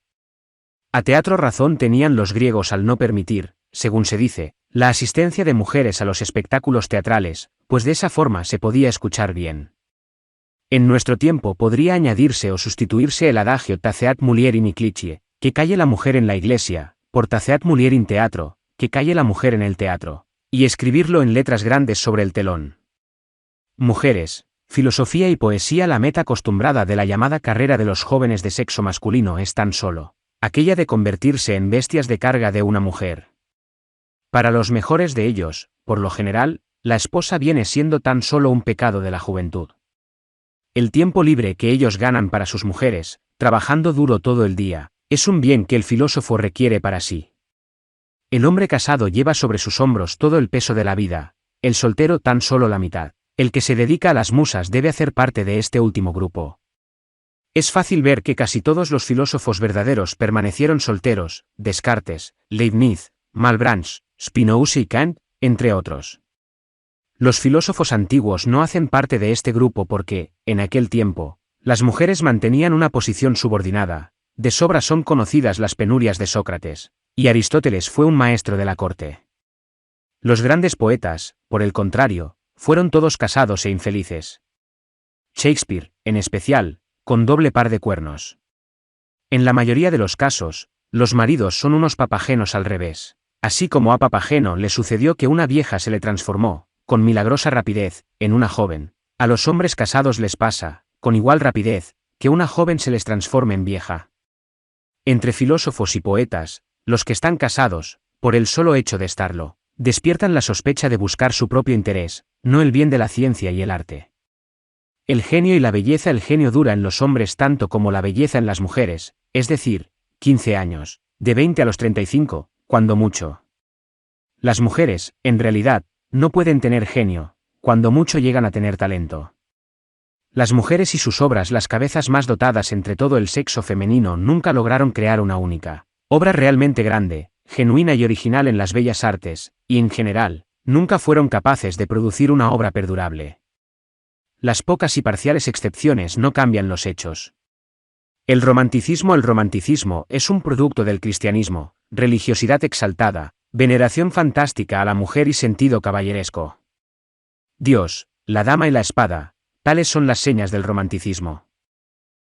A teatro razón tenían los griegos al no permitir, según se dice, la asistencia de mujeres a los espectáculos teatrales, pues de esa forma se podía escuchar bien. En nuestro tiempo podría añadirse o sustituirse el adagio taceat mulier in ecclesie, que calle la mujer en la iglesia, por taceat mulier in teatro, que calle la mujer en el teatro, y escribirlo en letras grandes sobre el telón. Mujeres, filosofía y poesía. La meta acostumbrada de la llamada carrera de los jóvenes de sexo masculino es tan solo aquella de convertirse en bestias de carga de una mujer. Para los mejores de ellos, por lo general, la esposa viene siendo tan solo un pecado de la juventud. El tiempo libre que ellos ganan para sus mujeres, trabajando duro todo el día, es un bien que el filósofo requiere para sí. El hombre casado lleva sobre sus hombros todo el peso de la vida, el soltero tan solo la mitad. El que se dedica a las musas debe hacer parte de este último grupo. Es fácil ver que casi todos los filósofos verdaderos permanecieron solteros: Descartes, Leibniz, Malebranche, Spinoza y Kant, entre otros. Los filósofos antiguos no hacen parte de este grupo porque, en aquel tiempo, las mujeres mantenían una posición subordinada. De sobra son conocidas las penurias de Sócrates, y Aristóteles fue un maestro de la corte. Los grandes poetas, por el contrario, fueron todos casados e infelices. Shakespeare, en especial, con doble par de cuernos. En la mayoría de los casos, los maridos son unos papagenos al revés. Así como a Papageno le sucedió que una vieja se le transformó, con milagrosa rapidez, en una joven, a los hombres casados les pasa, con igual rapidez, que una joven se les transforme en vieja. Entre filósofos y poetas, los que están casados, por el solo hecho de estarlo, despiertan la sospecha de buscar su propio interés, no el bien de la ciencia y el arte. El genio y la belleza. El genio dura en los hombres tanto como la belleza en las mujeres, es decir, 15 años, de 20 a los 35, cuando mucho. Las mujeres, en realidad, no pueden tener genio, cuando mucho llegan a tener talento. Las mujeres y sus obras, las cabezas más dotadas entre todo el sexo femenino, nunca lograron crear una única obra realmente grande, genuina y original en las bellas artes, y en general, nunca fueron capaces de producir una obra perdurable. Las pocas y parciales excepciones no cambian los hechos. El romanticismo es un producto del cristianismo, religiosidad exaltada, veneración fantástica a la mujer y sentido caballeresco. Dios, la dama y la espada, tales son las señas del romanticismo.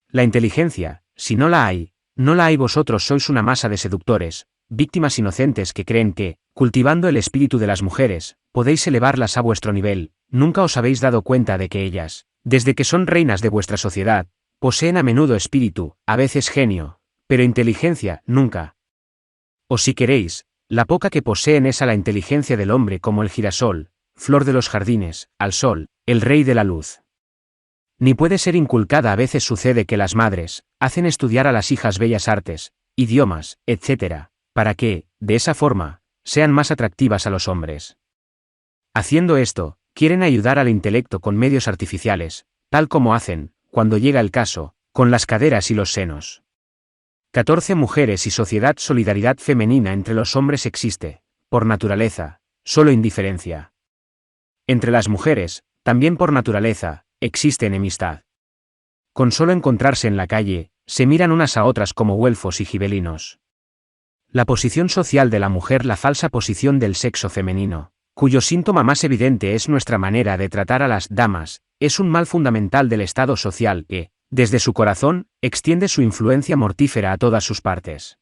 La inteligencia, si no la hay, no la hay. Vosotros sois una masa de seductores, víctimas inocentes que creen que, cultivando el espíritu de las mujeres, podéis elevarlas a vuestro nivel. Nunca os habéis dado cuenta de que ellas, desde que son reinas de vuestra sociedad, poseen a menudo espíritu, a veces genio, pero inteligencia, nunca. O si queréis, la poca que poseen es a la inteligencia del hombre como el girasol, flor de los jardines, al sol, el rey de la luz. Ni puede ser inculcada. A veces sucede que las madres hacen estudiar a las hijas bellas artes, idiomas, etc., para que, de esa forma, sean más atractivas a los hombres. Haciendo esto, quieren ayudar al intelecto con medios artificiales, tal como hacen, cuando llega el caso, con las caderas y los senos. 14 Mujeres y sociedad. Solidaridad femenina entre los hombres existe, por naturaleza, solo indiferencia. Entre las mujeres, también por naturaleza, existe enemistad. Con solo encontrarse en la calle, se miran unas a otras como güelfos y gibelinos. La posición social de la mujer. La falsa posición del sexo femenino, cuyo síntoma más evidente es nuestra manera de tratar a las damas, es un mal fundamental del estado social que, desde su corazón, extiende su influencia mortífera a todas sus partes.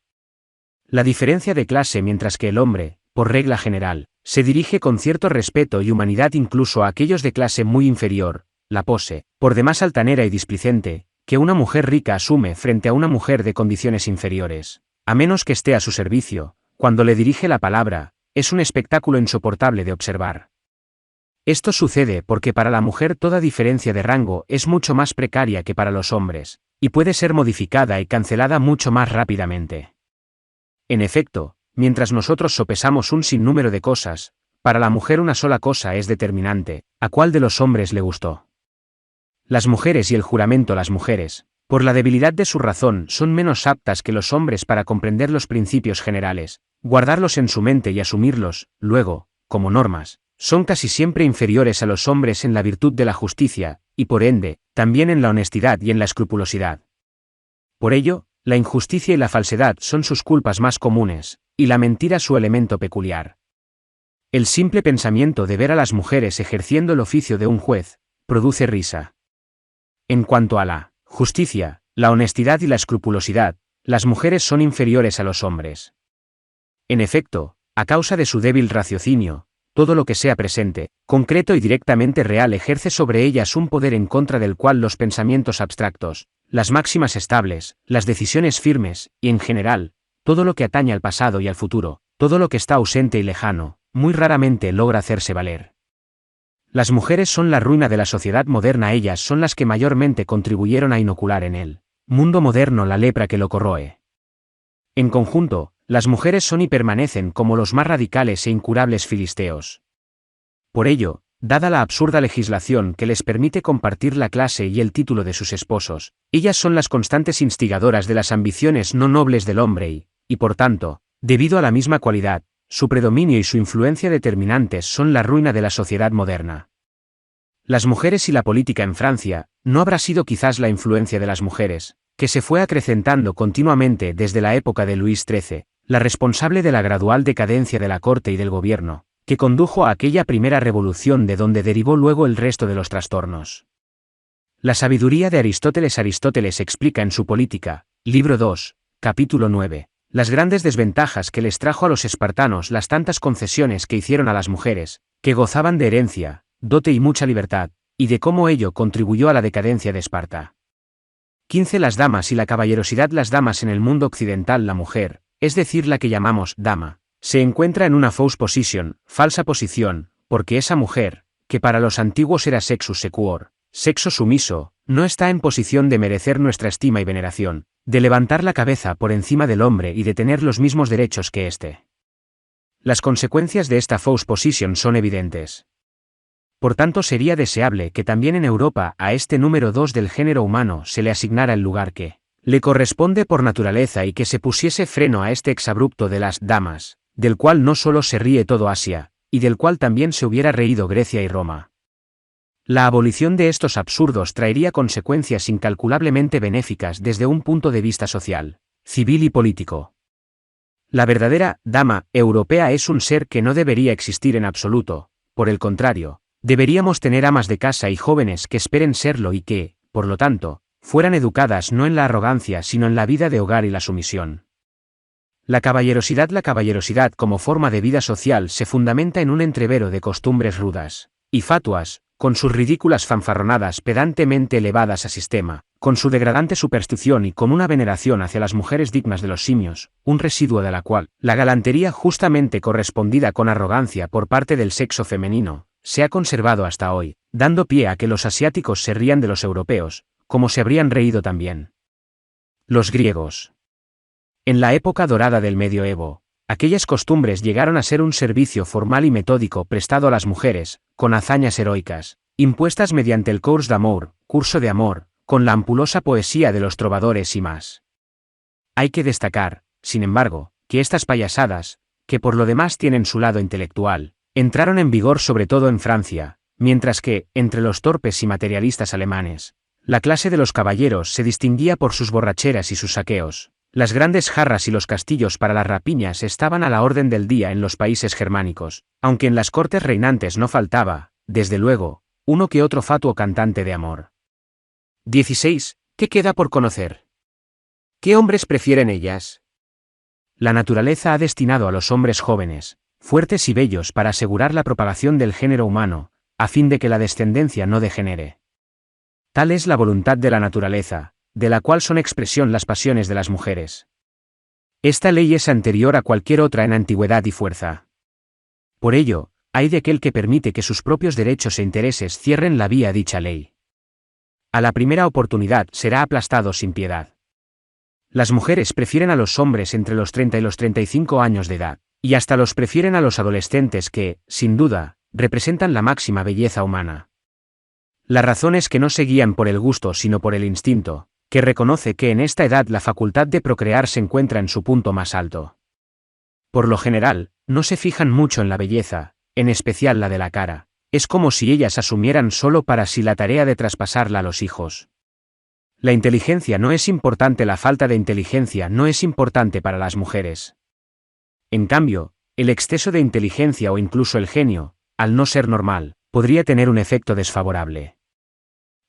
La diferencia de clase. Mientras que el hombre, por regla general, se dirige con cierto respeto y humanidad incluso a aquellos de clase muy inferior, la pose, por demás altanera y displicente, que una mujer rica asume frente a una mujer de condiciones inferiores, a menos que esté a su servicio, cuando le dirige la palabra, es un espectáculo insoportable de observar. Esto sucede porque para la mujer toda diferencia de rango es mucho más precaria que para los hombres, y puede ser modificada y cancelada mucho más rápidamente. En efecto, mientras nosotros sopesamos un sinnúmero de cosas, para la mujer una sola cosa es determinante: ¿a cuál de los hombres le gustó? Las mujeres y el juramento. Las mujeres, por la debilidad de su razón, son menos aptas que los hombres para comprender los principios generales, guardarlos en su mente y asumirlos, luego, como normas. Son casi siempre inferiores a los hombres en la virtud de la justicia, y por ende, también en la honestidad y en la escrupulosidad. Por ello, la injusticia y la falsedad son sus culpas más comunes, y la mentira su elemento peculiar. El simple pensamiento de ver a las mujeres ejerciendo el oficio de un juez, produce risa. En cuanto a la justicia, la honestidad y la escrupulosidad, las mujeres son inferiores a los hombres. En efecto, a causa de su débil raciocinio, todo lo que sea presente, concreto y directamente real ejerce sobre ellas un poder en contra del cual los pensamientos abstractos, las máximas estables, las decisiones firmes, y en general, todo lo que atañe al pasado y al futuro, todo lo que está ausente y lejano, muy raramente logra hacerse valer. Las mujeres son la ruina de la sociedad moderna. Ellas son las que mayormente contribuyeron a inocular en el mundo moderno la lepra que lo corroe. En conjunto, las mujeres son y permanecen como los más radicales e incurables filisteos. Por ello, dada la absurda legislación que les permite compartir la clase y el título de sus esposos, ellas son las constantes instigadoras de las ambiciones no nobles del hombre y por tanto, debido a la misma cualidad, su predominio y su influencia determinantes son la ruina de la sociedad moderna. Las mujeres y la política en Francia, no habrá sido quizás la influencia de las mujeres, que se fue acrecentando continuamente desde la época de Luis XIII, la responsable de la gradual decadencia de la corte y del gobierno, que condujo a aquella primera revolución de donde derivó luego el resto de los trastornos. La sabiduría de Aristóteles. Aristóteles explica en su Política, libro 2, capítulo 9, las grandes desventajas que les trajo a los espartanos las tantas concesiones que hicieron a las mujeres, que gozaban de herencia, dote y mucha libertad, y de cómo ello contribuyó a la decadencia de Esparta. 15. Las damas y la caballerosidad. Las damas en el mundo occidental. La mujer, es decir la que llamamos dama, se encuentra en una false position, falsa posición, porque esa mujer, que para los antiguos era sexus secuor, sexo sumiso, no está en posición de merecer nuestra estima y veneración, de levantar la cabeza por encima del hombre y de tener los mismos derechos que éste. Las consecuencias de esta false position son evidentes. Por tanto, sería deseable que también en Europa a este número 2 del género humano se le asignara el lugar que le corresponde por naturaleza y que se pusiese freno a este exabrupto de las damas, del cual no solo se ríe todo Asia, y del cual también se hubiera reído Grecia y Roma. La abolición de estos absurdos traería consecuencias incalculablemente benéficas desde un punto de vista social, civil y político. La verdadera dama europea es un ser que no debería existir en absoluto, por el contrario, deberíamos tener amas de casa y jóvenes que esperen serlo y que, por lo tanto, fueran educadas no en la arrogancia sino en la vida de hogar y la sumisión. La caballerosidad como forma de vida social se fundamenta en un entrevero de costumbres rudas y fatuas, con sus ridículas fanfarronadas pedantemente elevadas a sistema, con su degradante superstición y con una veneración hacia las mujeres dignas de los simios, un residuo de la cual, la galantería justamente correspondida con arrogancia por parte del sexo femenino, se ha conservado hasta hoy, dando pie a que los asiáticos se rían de los europeos, como se habrían reído también los griegos. En la época dorada del medioevo, aquellas costumbres llegaron a ser un servicio formal y metódico prestado a las mujeres, con hazañas heroicas, impuestas mediante el cours d'amour, curso de amor, con la ampulosa poesía de los trovadores y más. Hay que destacar, sin embargo, que estas payasadas, que por lo demás tienen su lado intelectual, entraron en vigor sobre todo en Francia, mientras que, entre los torpes y materialistas alemanes, la clase de los caballeros se distinguía por sus borracheras y sus saqueos. Las grandes jarras y los castillos para las rapiñas estaban a la orden del día en los países germánicos, aunque en las cortes reinantes no faltaba, desde luego, uno que otro fatuo cantante de amor. 16. ¿Qué queda por conocer? ¿Qué hombres prefieren ellas? La naturaleza ha destinado a los hombres jóvenes, fuertes y bellos para asegurar la propagación del género humano, a fin de que la descendencia no degenere. Tal es la voluntad de la naturaleza, de la cual son expresión las pasiones de las mujeres. Esta ley es anterior a cualquier otra en antigüedad y fuerza. Por ello, hay de aquel que permite que sus propios derechos e intereses cierren la vía a dicha ley. A la primera oportunidad será aplastado sin piedad. Las mujeres prefieren a los hombres entre los 30 y los 35 años de edad, y hasta los prefieren a los adolescentes que, sin duda, representan la máxima belleza humana. La razón es que no se guían por el gusto sino por el instinto, que reconoce que en esta edad la facultad de procrear se encuentra en su punto más alto. Por lo general, no se fijan mucho en la belleza, en especial la de la cara. Es como si ellas asumieran solo para sí la tarea de traspasarla a los hijos. La inteligencia no es importante, la falta de inteligencia no es importante para las mujeres. En cambio, el exceso de inteligencia o incluso el genio, al no ser normal, podría tener un efecto desfavorable.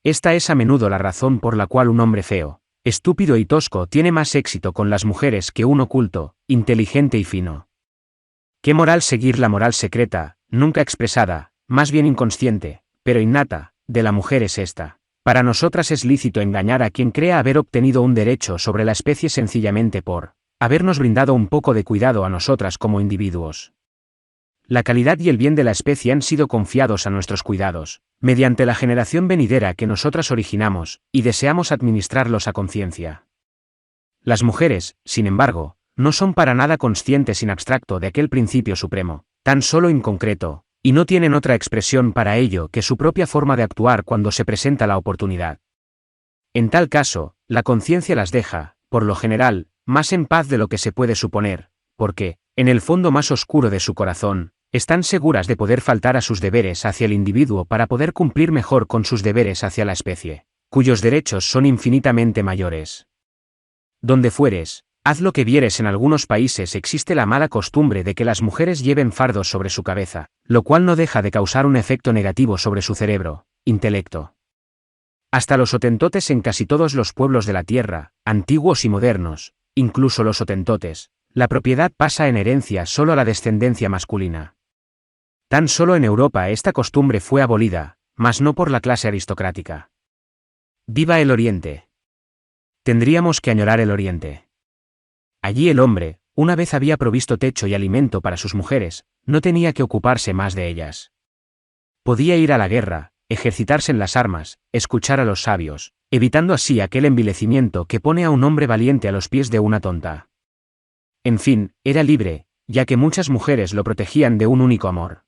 Esta es a menudo la razón por la cual un hombre feo, estúpido y tosco tiene más éxito con las mujeres que uno culto, inteligente y fino. ¿Qué moral seguir? La moral secreta, nunca expresada, más bien inconsciente, pero innata, de la mujer es esta. Para nosotras es lícito engañar a quien crea haber obtenido un derecho sobre la especie sencillamente por habernos brindado un poco de cuidado a nosotras como individuos. La calidad y el bien de la especie han sido confiados a nuestros cuidados, mediante la generación venidera que nosotras originamos, y deseamos administrarlos a conciencia. Las mujeres, sin embargo, no son para nada conscientes in abstracto de aquel principio supremo, tan solo in concreto, y no tienen otra expresión para ello que su propia forma de actuar cuando se presenta la oportunidad. En tal caso, la conciencia las deja, por lo general, más en paz de lo que se puede suponer, porque, en el fondo más oscuro de su corazón, están seguras de poder faltar a sus deberes hacia el individuo para poder cumplir mejor con sus deberes hacia la especie, cuyos derechos son infinitamente mayores. Donde fueres, haz lo que vieres. En algunos países existe la mala costumbre de que las mujeres lleven fardos sobre su cabeza, lo cual no deja de causar un efecto negativo sobre su cerebro, intelecto. Hasta los hotentotes en casi todos los pueblos de la tierra, antiguos y modernos, incluso los hotentotes, la propiedad pasa en herencia solo a la descendencia masculina. Tan solo en Europa esta costumbre fue abolida, mas no por la clase aristocrática. ¡Viva el Oriente! Tendríamos que añorar el Oriente. Allí el hombre, una vez había provisto techo y alimento para sus mujeres, no tenía que ocuparse más de ellas. Podía ir a la guerra, ejercitarse en las armas, escuchar a los sabios, evitando así aquel envilecimiento que pone a un hombre valiente a los pies de una tonta. En fin, era libre, ya que muchas mujeres lo protegían de un único amor.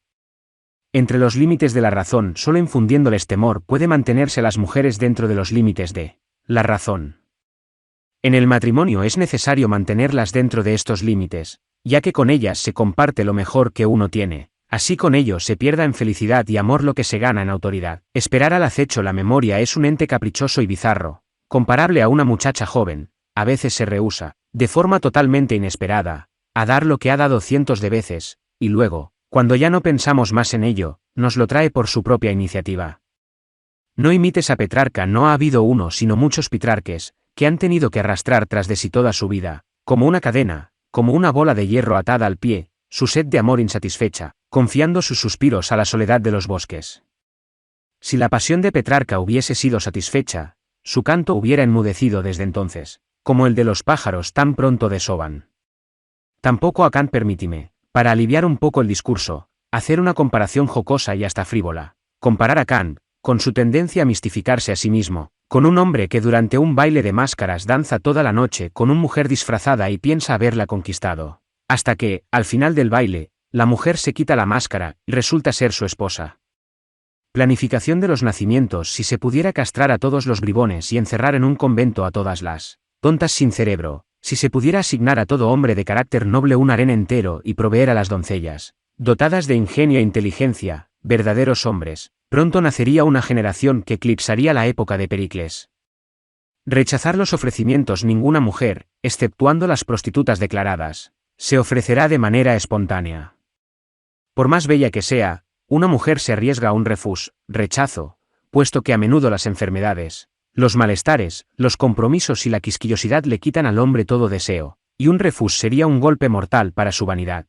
Entre los límites de la razón, solo infundiéndoles temor puede mantenerse a las mujeres dentro de los límites de la razón. En el matrimonio es necesario mantenerlas dentro de estos límites, ya que con ellas se comparte lo mejor que uno tiene, así con ello se pierda en felicidad y amor lo que se gana en autoridad. Esperar al acecho. La memoria es un ente caprichoso y bizarro, comparable a una muchacha joven, a veces se rehúsa, de forma totalmente inesperada, a dar lo que ha dado cientos de veces, y luego, cuando ya no pensamos más en ello, nos lo trae por su propia iniciativa. No imites a Petrarca. No ha habido uno sino muchos Petrarques, que han tenido que arrastrar tras de sí toda su vida, como una cadena, como una bola de hierro atada al pie, su sed de amor insatisfecha, confiando sus suspiros a la soledad de los bosques. Si la pasión de Petrarca hubiese sido satisfecha, su canto hubiera enmudecido desde entonces, como el de los pájaros tan pronto desoban. Tampoco a Kant. Permíteme, para aliviar un poco el discurso, hacer una comparación jocosa y hasta frívola, comparar a Kant, con su tendencia a mistificarse a sí mismo, con un hombre que durante un baile de máscaras danza toda la noche con una mujer disfrazada y piensa haberla conquistado, hasta que, al final del baile, la mujer se quita la máscara y resulta ser su esposa. Planificación de los nacimientos. Si se pudiera castrar a todos los bribones y encerrar en un convento a todas las tontas sin cerebro, si se pudiera asignar a todo hombre de carácter noble un harén entero y proveer a las doncellas, dotadas de ingenio e inteligencia, verdaderos hombres, pronto nacería una generación que eclipsaría la época de Pericles. Rechazar los ofrecimientos. Ninguna mujer, exceptuando las prostitutas declaradas, se ofrecerá de manera espontánea. Por más bella que sea, una mujer se arriesga a un rechazo, puesto que a menudo las enfermedades, los malestares, los compromisos y la quisquillosidad le quitan al hombre todo deseo, y un refus sería un golpe mortal para su vanidad.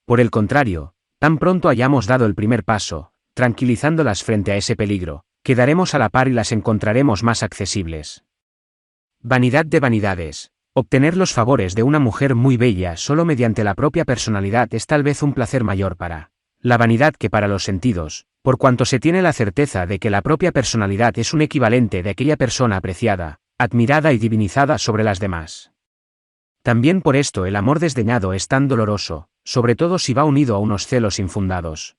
Por el contrario, tan pronto hayamos dado el primer paso, tranquilizándolas frente a ese peligro, quedaremos a la par y las encontraremos más accesibles. Vanidad de vanidades. Obtener los favores de una mujer muy bella solo mediante la propia personalidad es tal vez un placer mayor para la vanidad que para los sentidos, por cuanto se tiene la certeza de que la propia personalidad es un equivalente de aquella persona apreciada, admirada y divinizada sobre las demás. También por esto el amor desdeñado es tan doloroso, sobre todo si va unido a unos celos infundados.